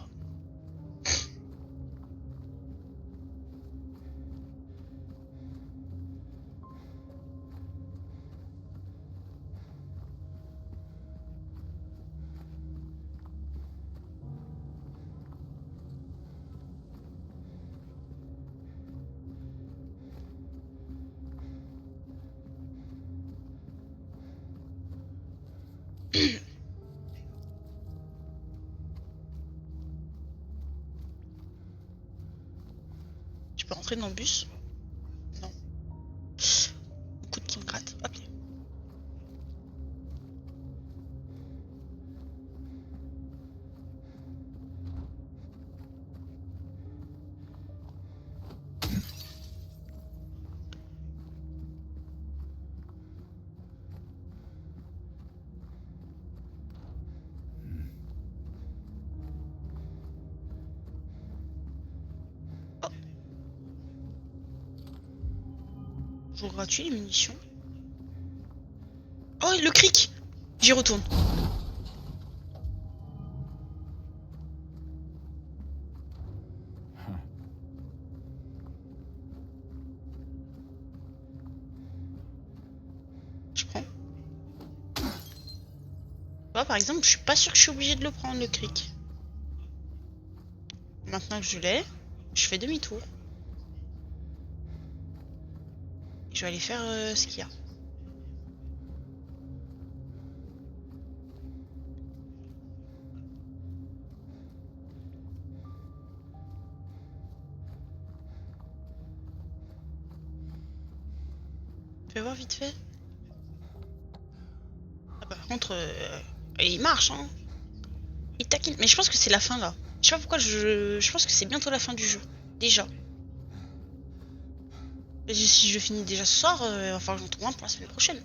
Je peux rentrer dans le bus? Non. Coup de qui me gratte. Hop. Jour gratuit, les munitions. Oh, le cric! J'y retourne. Je prends. Moi, par exemple, je suis pas sûre que je suis obligée de le prendre, le cric. Maintenant que je l'ai, je fais demi-tour. Et je vais aller faire ce qu'il y a. Fais voir vite fait. Ah, par contre, il marche, hein. Il taquine. Mais je pense que c'est la fin là. Je sais pas pourquoi je pense que c'est bientôt la fin du jeu. Déjà. Et si je finis déjà ce soir, il va falloir que j'en trouve un pour la semaine prochaine.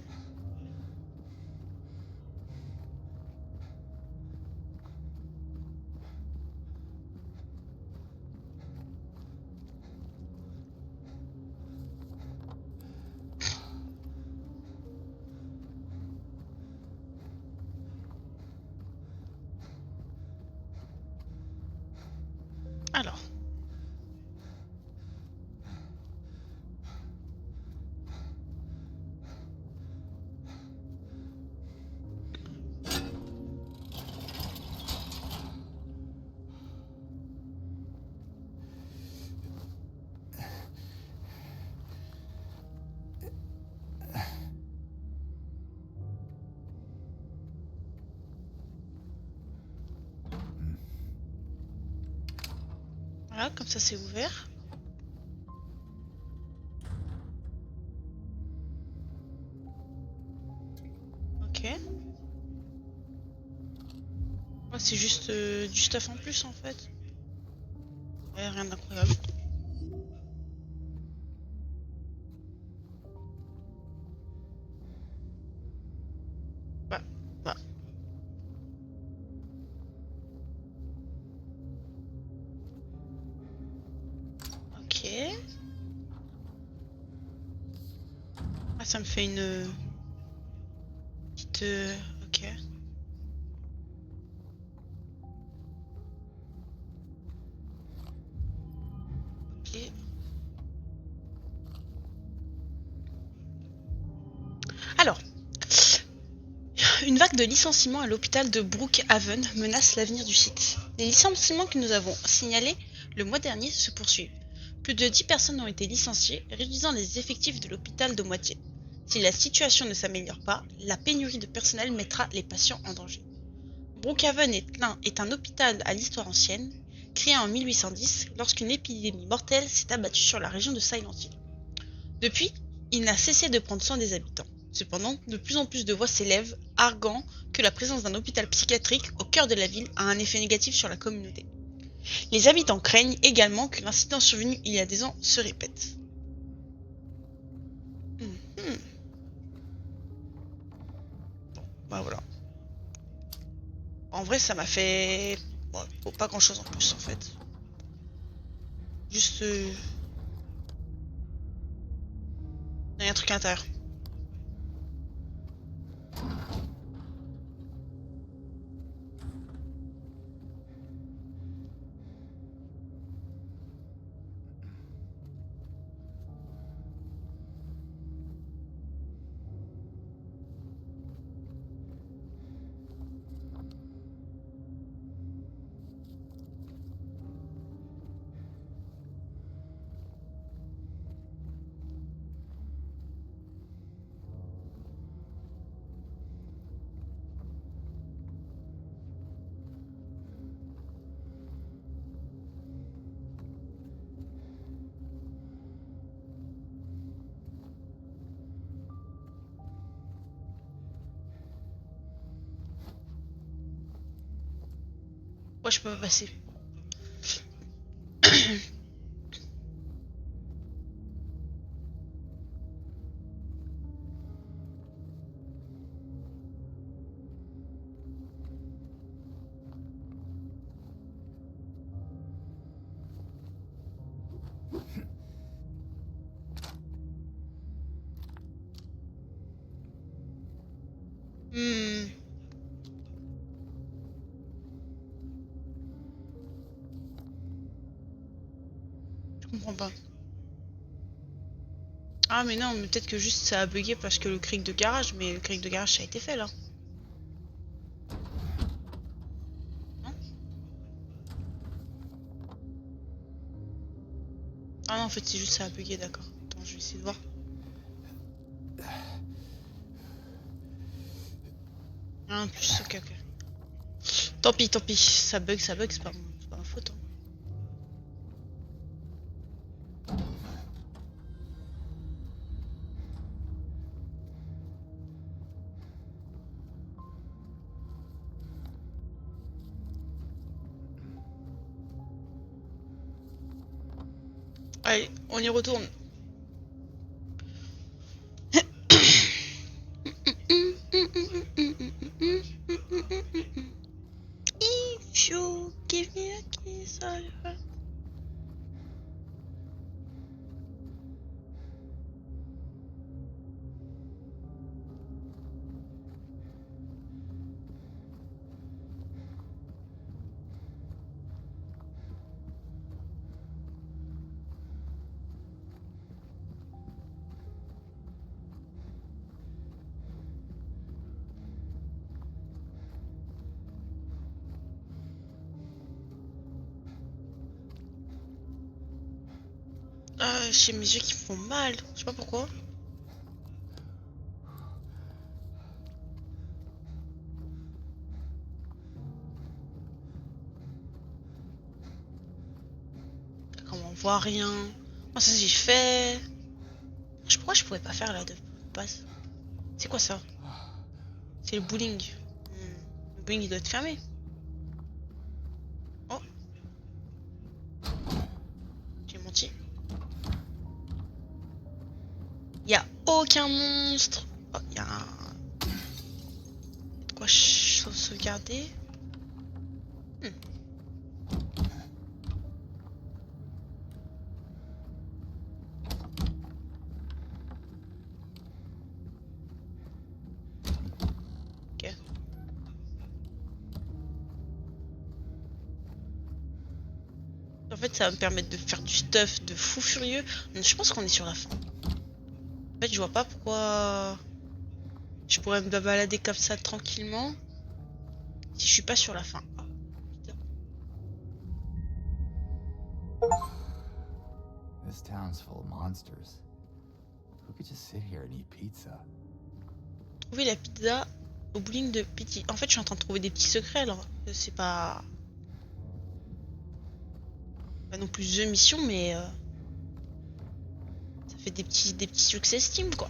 Alors. Voilà, comme ça c'est ouvert. Ok. Ouais, c'est juste du stuff en plus en fait. Ouais, rien d'incroyable. Bah, bah. Ok. Ah, ça me fait une petite. Ok. Ok. Alors, une vague de licenciements à l'hôpital de Brookhaven menace l'avenir du site. Les licenciements que nous avons signalés le mois dernier se poursuivent. Plus de 10 personnes ont été licenciées, réduisant les effectifs de l'hôpital de moitié. Si la situation ne s'améliore pas, la pénurie de personnel mettra les patients en danger. Brookhaven est un hôpital à l'histoire ancienne, créé en 1810 lorsqu'une épidémie mortelle s'est abattue sur la région de Silent Hill. Depuis, il n'a cessé de prendre soin des habitants. Cependant, de plus en plus de voix s'élèvent, arguant que la présence d'un hôpital psychiatrique au cœur de la ville a un effet négatif sur la communauté. Les habitants craignent également que l'incident survenu il y a des ans se répète. Bah voilà. En vrai, ça m'a fait bon, pas grand chose en plus en fait. Juste. Il y a un truc à l'intérieur. Moi, je peux pas passer. Hmm, je comprends pas. Ah mais non, mais peut-être que juste ça a bugué parce que le cric de garage, mais le cric de garage ça a été fait là. Ah non, en fait, c'est juste ça a bugué, d'accord. Attends, je vais essayer de voir. Ah, en plus, ok, ok. Tant pis. Ça bug, c'est pas ma faute. Hein. Allez, on y retourne. If you give me a kiss, I'll... Ah, j'ai mes yeux qui me font mal. Je sais pas pourquoi. Comment on voit rien. Moi, ça j'ai fait. Pourquoi je pouvais pas faire là de passe. C'est quoi ça? C'est le bowling. Le bowling il doit être fermé. Oh. J'ai menti. Y a aucun monstre. Oh, y a un... de quoi sauvegarder. Ok. En fait, ça va me permettre de faire du stuff de fou furieux. Je pense qu'on est sur la fin. En fait, je vois pas pourquoi je pourrais me balader comme ça tranquillement si je suis pas sur la fin. Ah, putain. This town's full of monsters. Who could just sit here and eat pizza? Trouver la pizza au bowling de Pity. En fait, je suis en train de trouver des petits secrets alors. C'est pas non plus The Mission, mais ça fait des petits succès Steam quoi.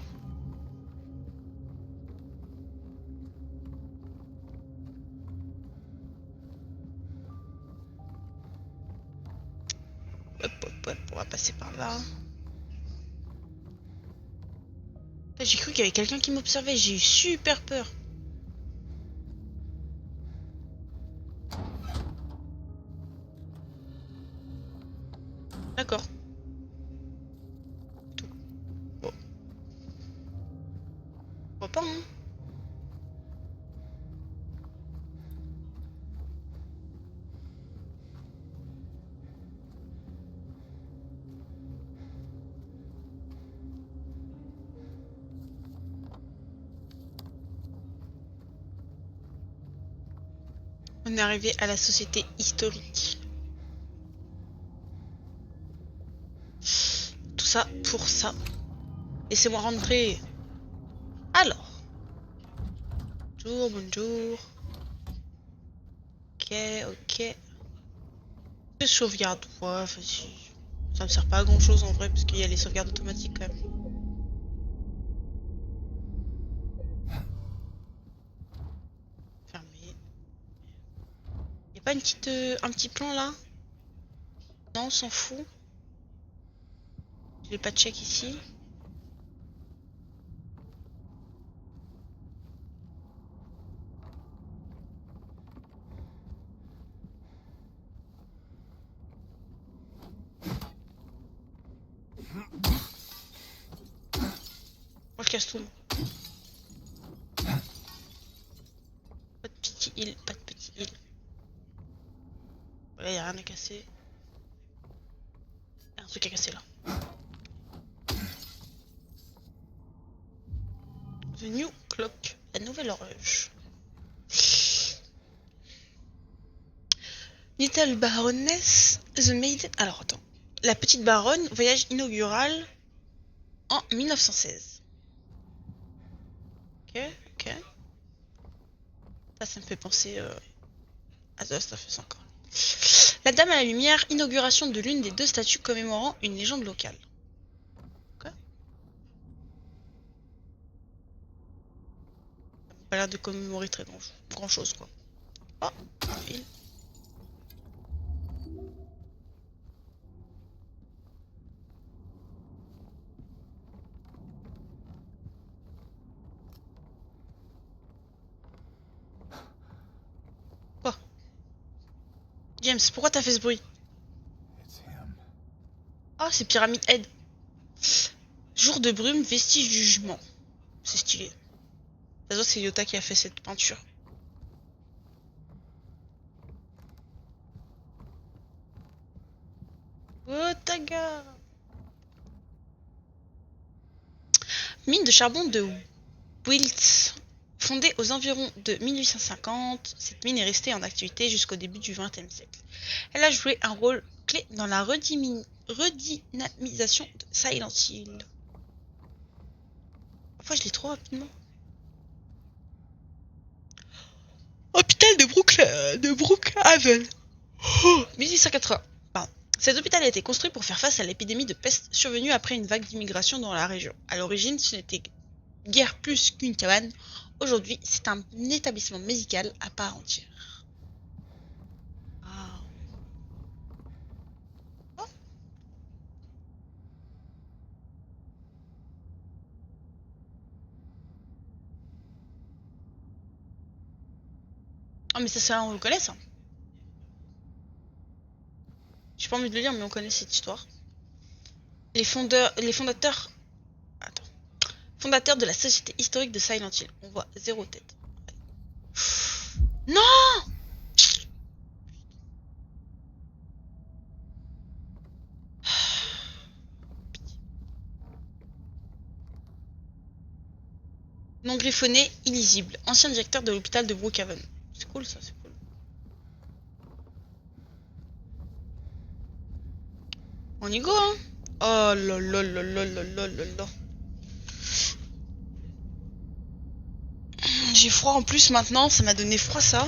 Hop, on va passer par là. J'ai cru qu'il y avait quelqu'un qui m'observait, j'ai eu super peur. D'accord. Bon. Je vois pas, hein. On est arrivé à la société historique. Tout ça pour ça. Laissez-moi rentrer. Alors. Bonjour. Ok. Je sauvegarde. Ouais, vas-y. Ça me sert pas à grand chose en vrai, parce qu'il y a les sauvegardes automatiques quand même. Fermé. Y'a pas une petite, un petit plan là? Non, on s'en fout. Je l'ai pas check ici. Moi je casse tout. Pas de petit heal, pas de petit heal. Voilà, y'a rien à casser. Y'a un truc à casser là. The New Clock, la nouvelle horloge. Little Baroness, The Maiden. Alors attends. La petite baronne, voyage inaugural en 1916. Ok, ok. Ça me fait penser à The Last of Us encore. La Dame à la Lumière, inauguration de l'une des deux statues commémorant une légende locale. Ok. Ça n'a pas l'air de commémorer très grand chose quoi. Oh, un fil. Quoi? James, pourquoi t'as fait ce bruit? It's him. Oh, c'est Pyramide Head. Jour de brume, vestige du jugement. C'est stylé. Ça se voit, c'est Yota qui a fait cette peinture. Otaga. Mine de charbon de Wiltz. Fondée aux environs de 1850, cette mine est restée en activité jusqu'au début du XXe siècle. Elle a joué un rôle clé dans la redynamisation de Silent Hill. Parfois je l'ai trop rapidement. Hôpital de Brookhaven. Oh, 1880. Pardon. Cet hôpital a été construit pour faire face à l'épidémie de peste survenue après une vague d'immigration dans la région. À l'origine, ce n'était guère plus qu'une cabane. Aujourd'hui, c'est un établissement médical à part entière. Ah. Oh. Oh, mais ça, on le connaît, ça. J'ai pas envie de le lire, mais on connaît cette histoire. Les fondateurs... Attends. Fondateurs de la Société historique de Silent Hill. On voit 0 tête. Non! Non griffonné, illisible. Ancien directeur de l'hôpital de Brookhaven. C'est cool ça, c'est cool. On y go, hein? Oh là là là là là là là là. J'ai froid en plus maintenant, ça m'a donné froid ça.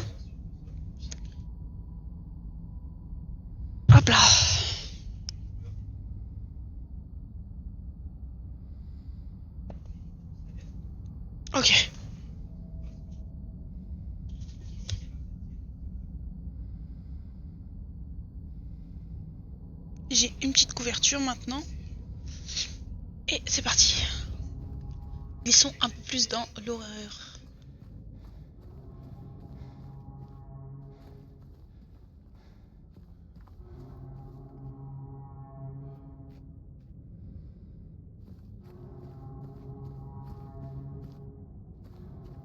Hop là. Ok. J'ai une petite couverture maintenant. Et c'est parti. Ils sont un peu plus dans l'horreur.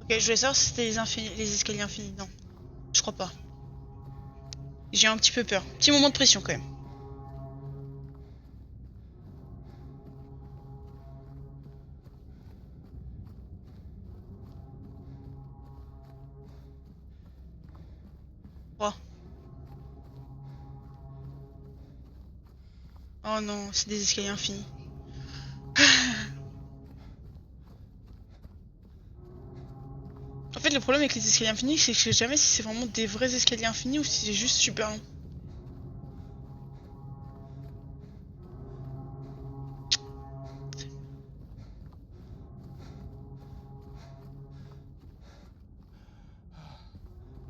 Ok, je voulais savoir si c'était les escaliers infinis. Non, je crois pas. J'ai un petit peu peur. Petit moment de pression quand même. Oh. Oh non, c'est des escaliers infinis. En fait, le problème avec les escaliers infinis, c'est que je sais jamais si c'est vraiment des vrais escaliers infinis ou si c'est juste super long.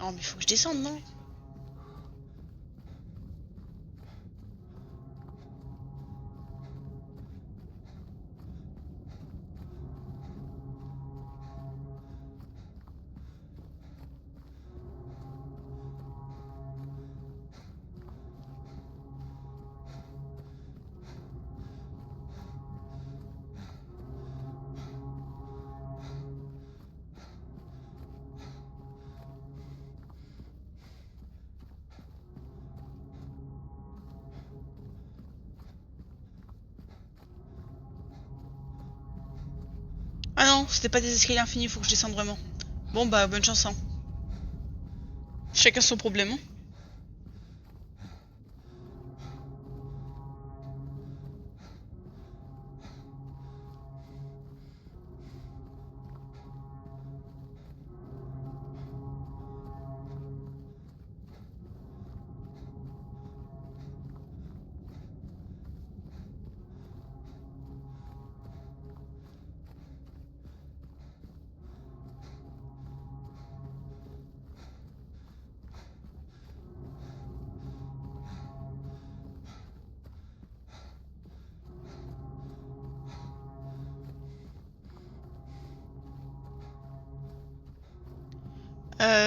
Oh, mais faut que je descende, non? Ah non, c'était pas des escaliers infinis, faut que je descende vraiment. Bon bah, bonne chance, hein. Chacun son problème, hein.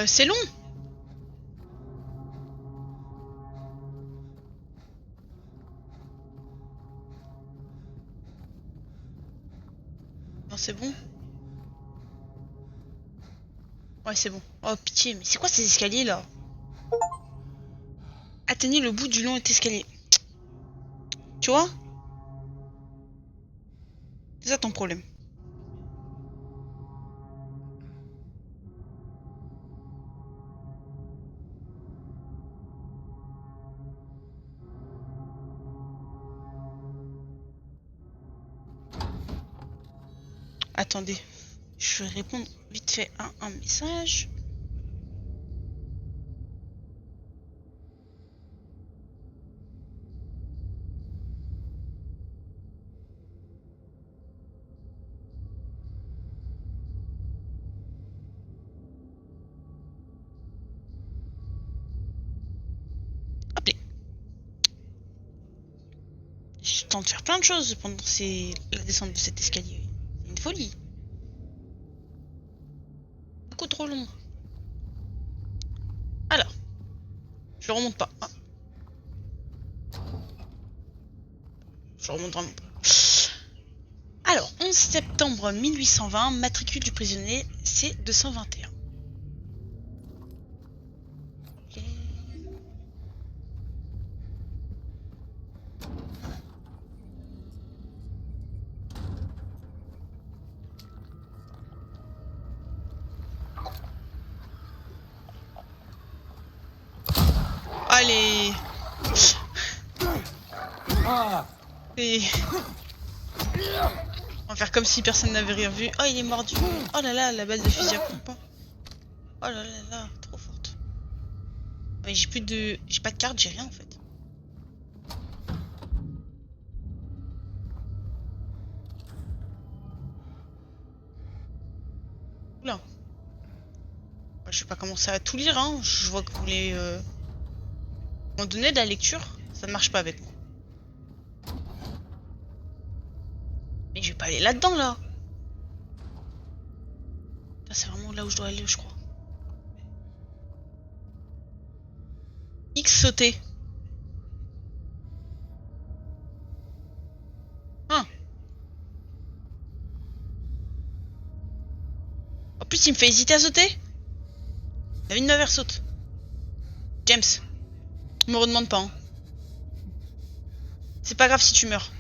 C'est long. Non, c'est bon. Ouais, c'est bon. Oh, pitié, mais c'est quoi ces escaliers là? Atteignez le bout du long escalier. Tu vois? C'est ça ton problème. Attendez. Je vais répondre vite fait à un message. Appelé. J'ai le temps de faire plein de choses pendant la descente de cet escalier. C'est une folie. Beaucoup trop long. Alors. Je le remonte pas. Ah. Je le remonte vraiment pas. Alors, 11 septembre 1820, matricule du prisonnier C221. Ok. Allez. Et... On va faire comme si personne n'avait rien vu. Oh, il est mordu. Oh là là, la balle de fusil à pompe. Oh là là là, trop forte. Mais j'ai plus de... J'ai pas de carte, j'ai rien en fait. Oula. Je vais pas commencer à tout lire, hein. Je vois que vous voulez... m'en donner de la lecture. Ça ne marche pas avec moi. Mais je vais pas aller là-dedans, là. C'est vraiment là où je dois aller, je crois. X sauter. Hein. En plus, il me fait hésiter à sauter. La vie de ma mère saute. James. Me redemande pas, hein. C'est pas grave si tu meurs.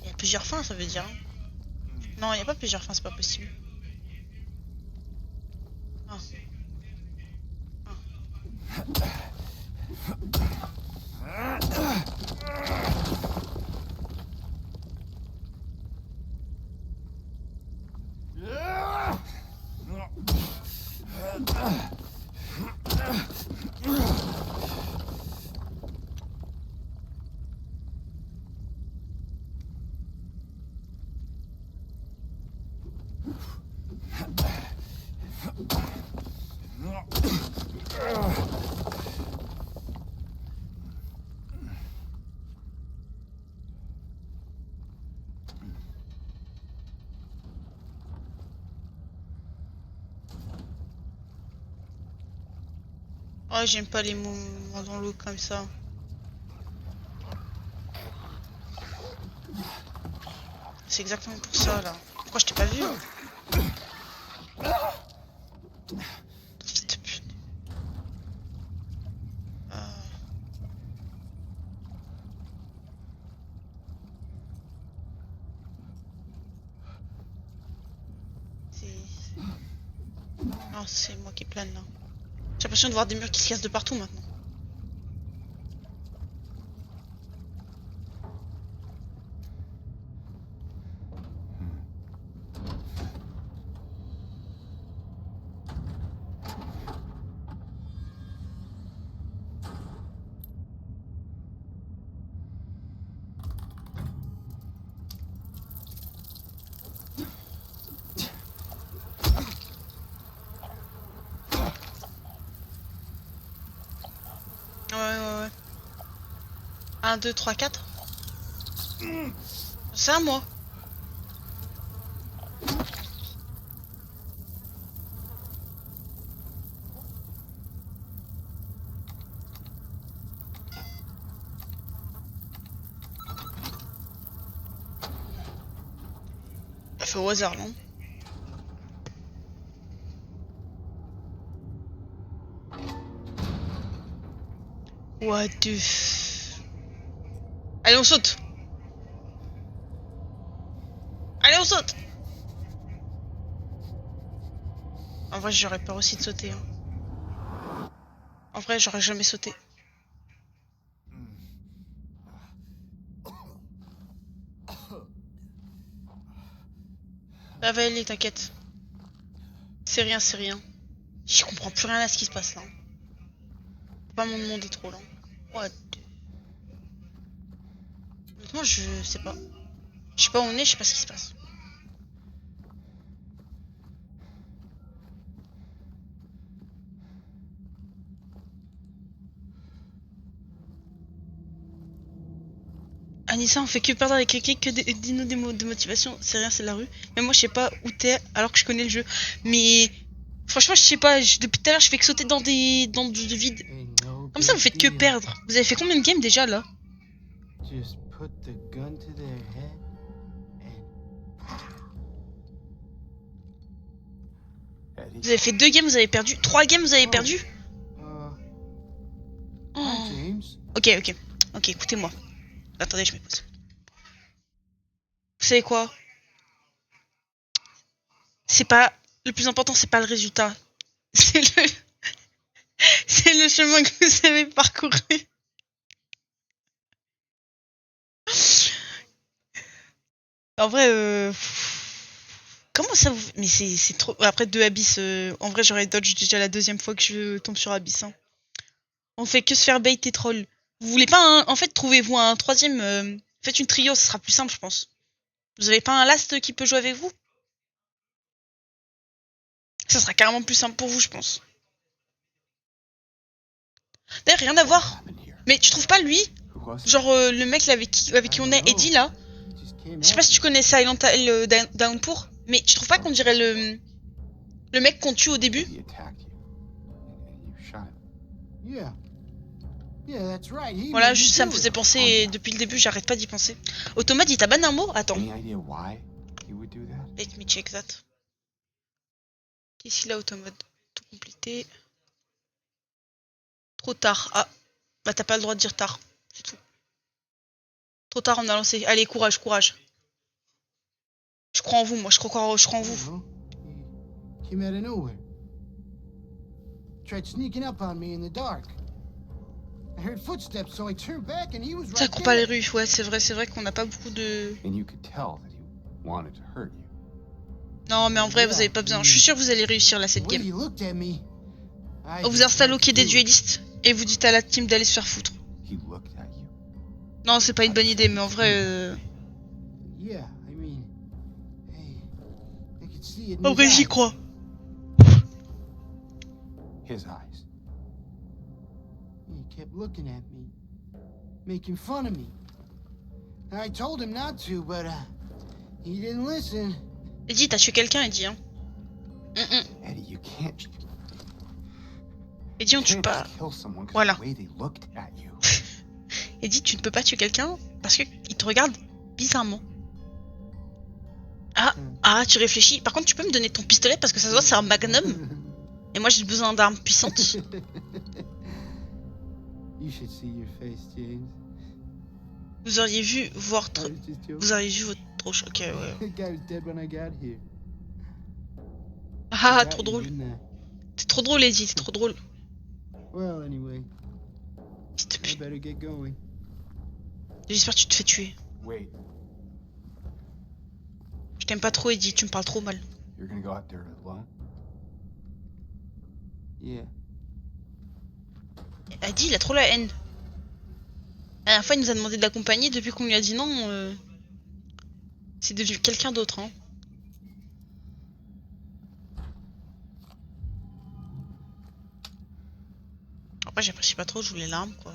Il y a plusieurs fins, ça veut dire. Hein. Non, il n'y a pas plusieurs fins, c'est pas possible. Ah. Oh, j'aime pas les moments dans l'eau comme ça. C'est exactement pour ça, là. Pourquoi je t'ai pas vu? Fils de pute. Non, c'est moi qui plane, là. J'ai l'impression de voir des murs qui se cassent de partout, maintenant. Ouais. 1, 2, 3, 4. C'est à moi. Elle fait au hasard, non? What the Allez, on saute. Allez, on saute. En vrai, j'aurais peur aussi de sauter. Hein. En vrai, j'aurais jamais sauté. Ça va aller, t'inquiète. C'est rien, c'est rien. Je comprends plus rien à ce qui se passe là. Pas mon monde est trop lent. What the... Honnêtement, je sais pas. Je sais pas où on est, je sais pas ce qui se passe. Anissa, on fait que perdre avec quelqu'un que dis-nous des mots de motivation. C'est rien, c'est la rue. Mais moi, je sais pas où t'es alors que je connais le jeu. Mais franchement, je sais pas. Depuis tout à l'heure, je fais que sauter dans du vide. Comme ça, vous faites que perdre. Vous avez fait combien de games déjà là? Just put the gun to their head and Vous avez fait 2 games, vous avez perdu. 3 games, vous avez perdu. hi, Oh. James. Ok, écoutez-moi. Attendez, je me pose. Vous savez quoi? C'est pas... Le plus important, c'est pas le résultat. C'est le... c'est le chemin que vous avez parcouru. En vrai, comment ça vous... Mais c'est trop... Après 2 Abyss, en vrai, j'aurais dodge déjà la 2e fois que je tombe sur Abyss. Hein. On fait que se faire bait et troll. Vous voulez pas un... En fait, trouvez-vous un 3e... Faites une trio, ce sera plus simple, je pense. Vous avez pas un last qui peut jouer avec vous? Ça sera carrément plus simple pour vous, je pense. D'ailleurs, rien à voir. Mais tu trouves pas lui? Genre le mec là, avec qui on est, Eddie là? Je sais pas si tu connais Silent Hill Downpour, mais tu trouves pas qu'on dirait le mec qu'on tue au début? He attacked you. And you shot him. Yeah. Yeah, that's right. He Voilà, made juste me ça do me it. faisait penser et depuis le début, j'arrête pas d'y penser. Automate, il t'a banné un mot? Attends. Any idea why he would do that? Let me check that. Qu'est-ce qu'il a Automate? Tout complété. Trop tard. Ah, bah t'as pas le droit de dire tard. C'est tout. Trop tard, on a lancé. Allez, courage. Je crois en vous, moi, je crois en vous. He came out of nowhere. Tried sneaking up on me in the dark. I heard footsteps, so I turned back and he was Ça right court pas les there. rues, ouais, c'est vrai qu'on n'a pas beaucoup de... And you could tell that he wanted to hurt you. Non, mais en vrai, vous avez pas besoin. Je suis sûr que vous allez réussir là, The cette way game. he looked at me, I Vous just installez had au to quai des do it. duellistes et vous dites à la team d'aller se faire foutre. He looked at you. Non, c'est pas une bonne idée, mais en vrai... Yeah, I mean, hey, I could see it in En his vrai, j'y eyes. crois. His eyes. He kept looking at me, making fun of me. I told him not to, but he didn't listen. Eddie, t'as tué quelqu'un, Eddie, hein. Eddie, you can't. Eddie, on You tue can't pas... just kill someone 'cause Voilà. the way they looked at you. Eddie, tu ne peux pas tuer quelqu'un parce qu'il te regarde bizarrement. Ah, tu réfléchis. Par contre, tu peux me donner ton pistolet parce que ça se voit, c'est un magnum. Et moi, j'ai besoin d'armes puissantes. You should see your face, James. Vous auriez vu voir... I was just joking. Vous auriez vu votre troche. Ok, ouais. The guy was dead when I got here. Ah, I got trop you, drôle. didn't I? T'es trop drôle, Eddie, t'es trop drôle. Well, anyway, S'il te I plaît. better get going. J'espère que tu te fais tuer. Wait, Je t'aime pas trop, Eddie, tu me parles trop mal. you're gonna go out there alone? Yeah. Eddie, il a trop la haine. La dernière fois, il nous a demandé de l'accompagner. Depuis qu'on lui a dit non, c'est devenu quelqu'un d'autre. Hein. Après, j'apprécie pas trop, je voulais l'arme, quoi.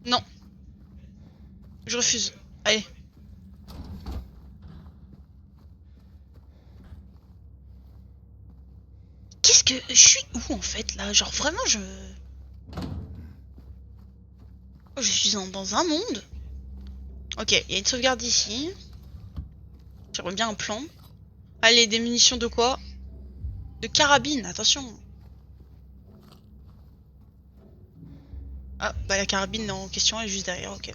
Non. Je refuse. Allez. Qu'est-ce que... Je suis où en fait là? Genre vraiment je... Oh, je suis dans un monde. Ok, il y a une sauvegarde ici. J'aimerais bien un plan. Allez, des munitions de quoi? De carabine, attention. Ah, bah la carabine en question elle est juste derrière, ok.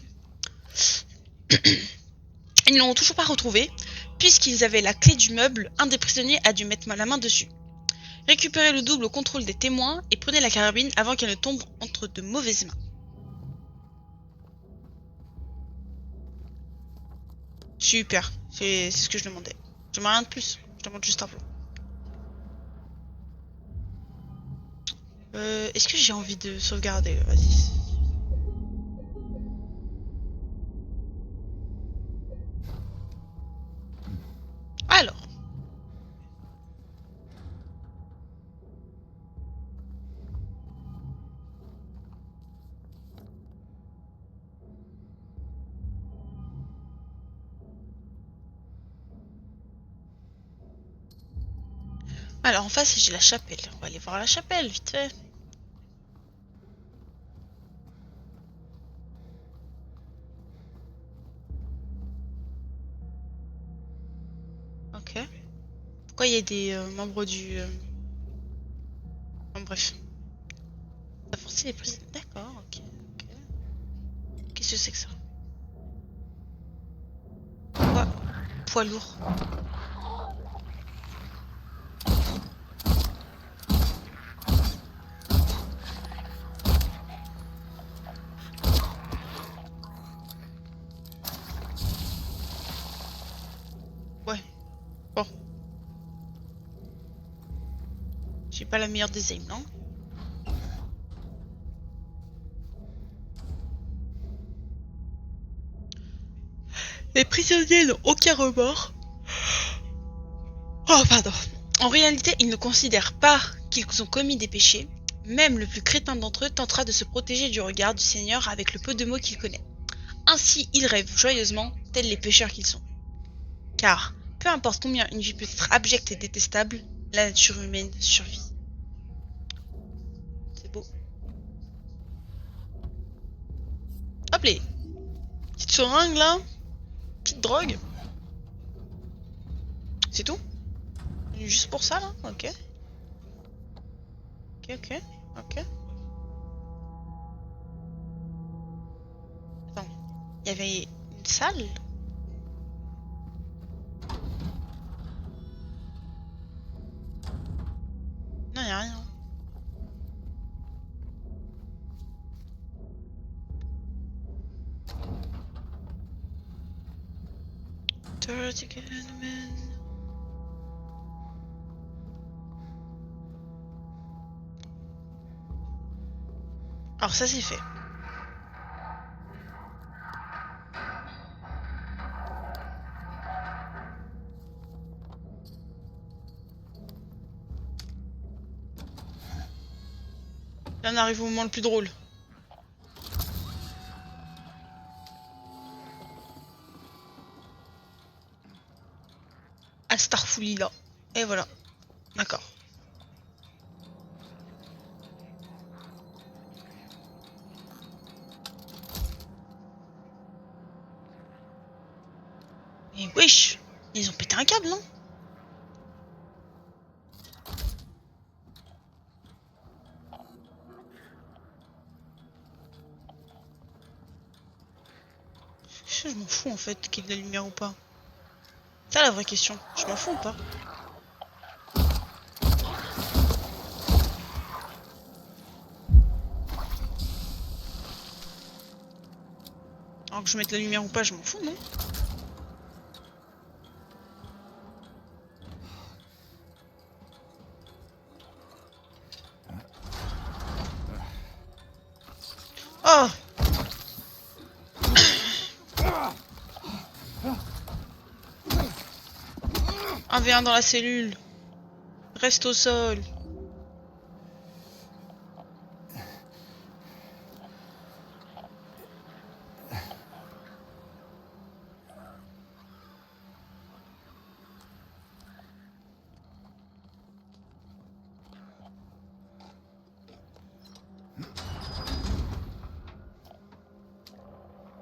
Ils ne l'ont toujours pas retrouvé. Puisqu'ils avaient la clé du meuble, un des prisonniers a dû mettre la main dessus. Récupérez le double au contrôle des témoins et prenez la carabine avant qu'elle ne tombe entre de mauvaises mains. Super, c'est ce que je demandais. Je demande rien de plus, je demande juste un peu. Est-ce que j'ai envie de sauvegarder? Vas-y. Alors. Alors en face j'ai la chapelle. On va aller voir la chapelle vite fait. Ok. Pourquoi il y a des membres du... Bon, bref. Ça forcé les prisonniers. D'accord, ok. Qu'est-ce que c'est que ça? Quoi? Poids lourd. Ouais. Bon. J'ai pas la meilleure des aims, non? Les prisonniers n'ont aucun remords. Oh, pardon. En réalité, ils ne considèrent pas qu'ils ont commis des péchés. Même le plus crétin d'entre eux tentera de se protéger du regard du Seigneur avec le peu de mots qu'il connaît. Ainsi, ils rêvent joyeusement, tels les pécheurs qu'ils sont. Car, peu importe combien une vie peut être abjecte et détestable, la nature humaine survit. C'est beau. Hop les petite seringue là. Petite drogue. C'est tout? Juste pour ça là? Ok. Ok. Attends. Il y avait une salle? Non, y'a rien. Dirty Gunman. Alors ça c'est fait. Là on arrive au moment le plus drôle. Astarfouli là. Et voilà. D'accord. Et wesh, ils ont pété un câble, non? Je m'en fous en fait qu'il y ait de la lumière ou pas. C'est ça la vraie question. Je m'en fous ou pas? Alors que je mette la lumière ou pas, je m'en fous, non? Oh! Un V1 dans la cellule. Reste au sol.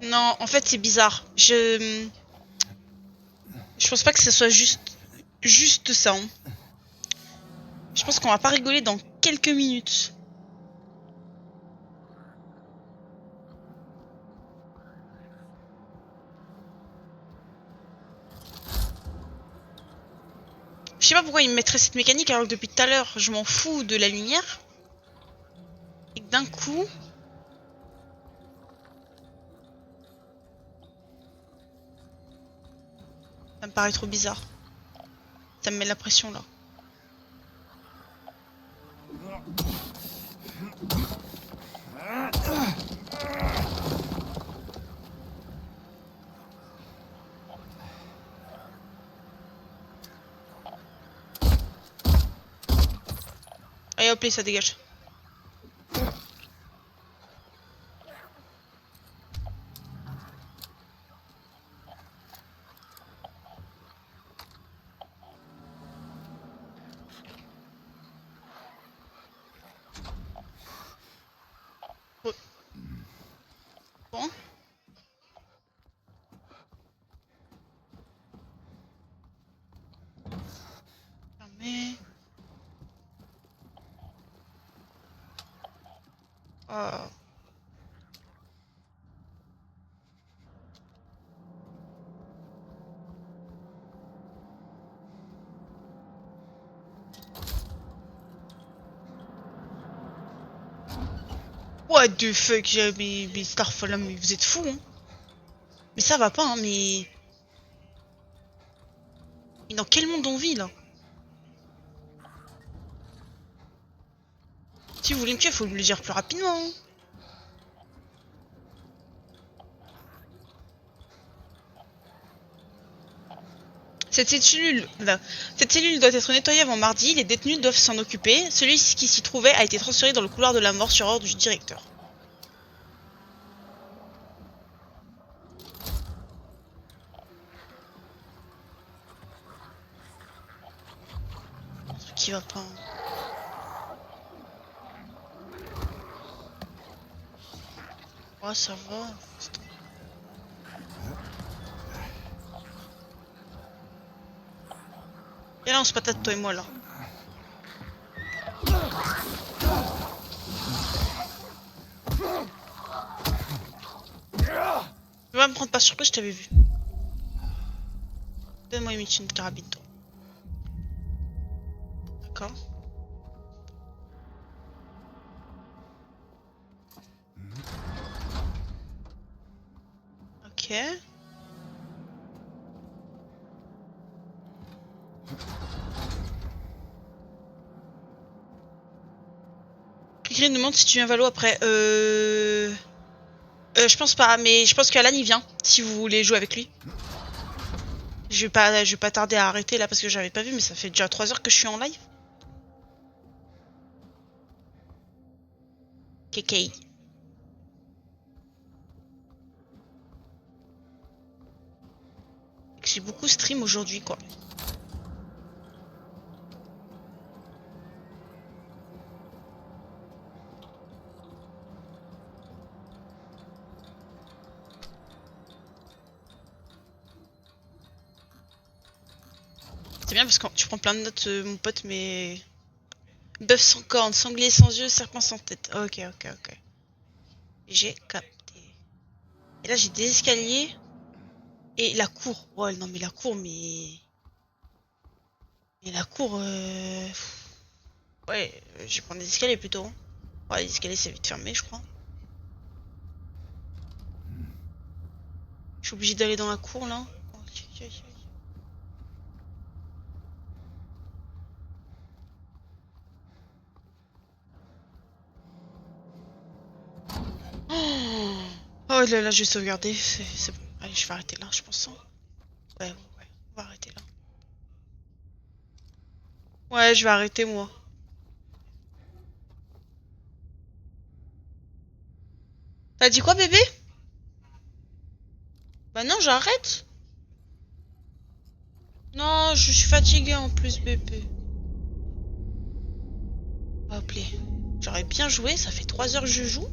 Non, en fait, c'est bizarre. Je pense pas que ce soit juste ça. Hein. Je pense qu'on va pas rigoler dans quelques minutes. Je sais pas pourquoi il me mettrait cette mécanique alors que depuis tout à l'heure, je m'en fous de la lumière. Et que d'un coup... Ça me paraît trop bizarre. Ça me met la pression là. Allez hop, ça dégage. Bon. Fermé. Oh. What the fuck, mais Starfall, mais vous êtes fous, hein. Mais ça va pas, hein, mais... Mais dans quel monde on vit, là? Si vous voulez me tuer, faut me le dire plus rapidement, hein. Cette cellule doit être nettoyée avant mardi, les détenus doivent s'en occuper. Celui qui s'y trouvait a été transféré dans le couloir de la mort sur ordre du directeur. Un truc qui va pas. Hein. Ouais, ça va. Et là, on se patate, toi et moi, là. Tu vas me prendre pas surprise, je t'avais vu. Donne-moi une mission de carabine, toi. D'accord. Ok. Green demande si tu viens Valo après. Je pense pas, mais je pense qu'Alan il vient, si vous voulez jouer avec lui. Je vais pas tarder à arrêter là parce que j'avais pas vu, mais ça fait déjà 3 heures que je suis en live. KK. J'ai beaucoup stream aujourd'hui quoi. C'est bien parce que tu prends plein de notes, mon pote, mais... Bœuf sans cornes, sanglier sans yeux, serpent sans tête. Ok. J'ai capté. Et là, j'ai des escaliers. Et la cour. Ouais, non, mais la cour, mais... Et la cour, Ouais, je vais prendre des escaliers plutôt. Hein. Ouais, les escaliers, c'est vite fermé, je crois. Je suis obligée d'aller dans la cour, là. Oh là là, je vais sauvegarder. C'est bon. Allez, je vais arrêter là, je pense. Hein. Ouais, on va arrêter là. Ouais, je vais arrêter, moi. T'as dit quoi, bébé? Bah non, j'arrête. Non, je suis fatiguée en plus, bébé. Appeler. J'aurais bien joué, ça fait 3 heures que je joue.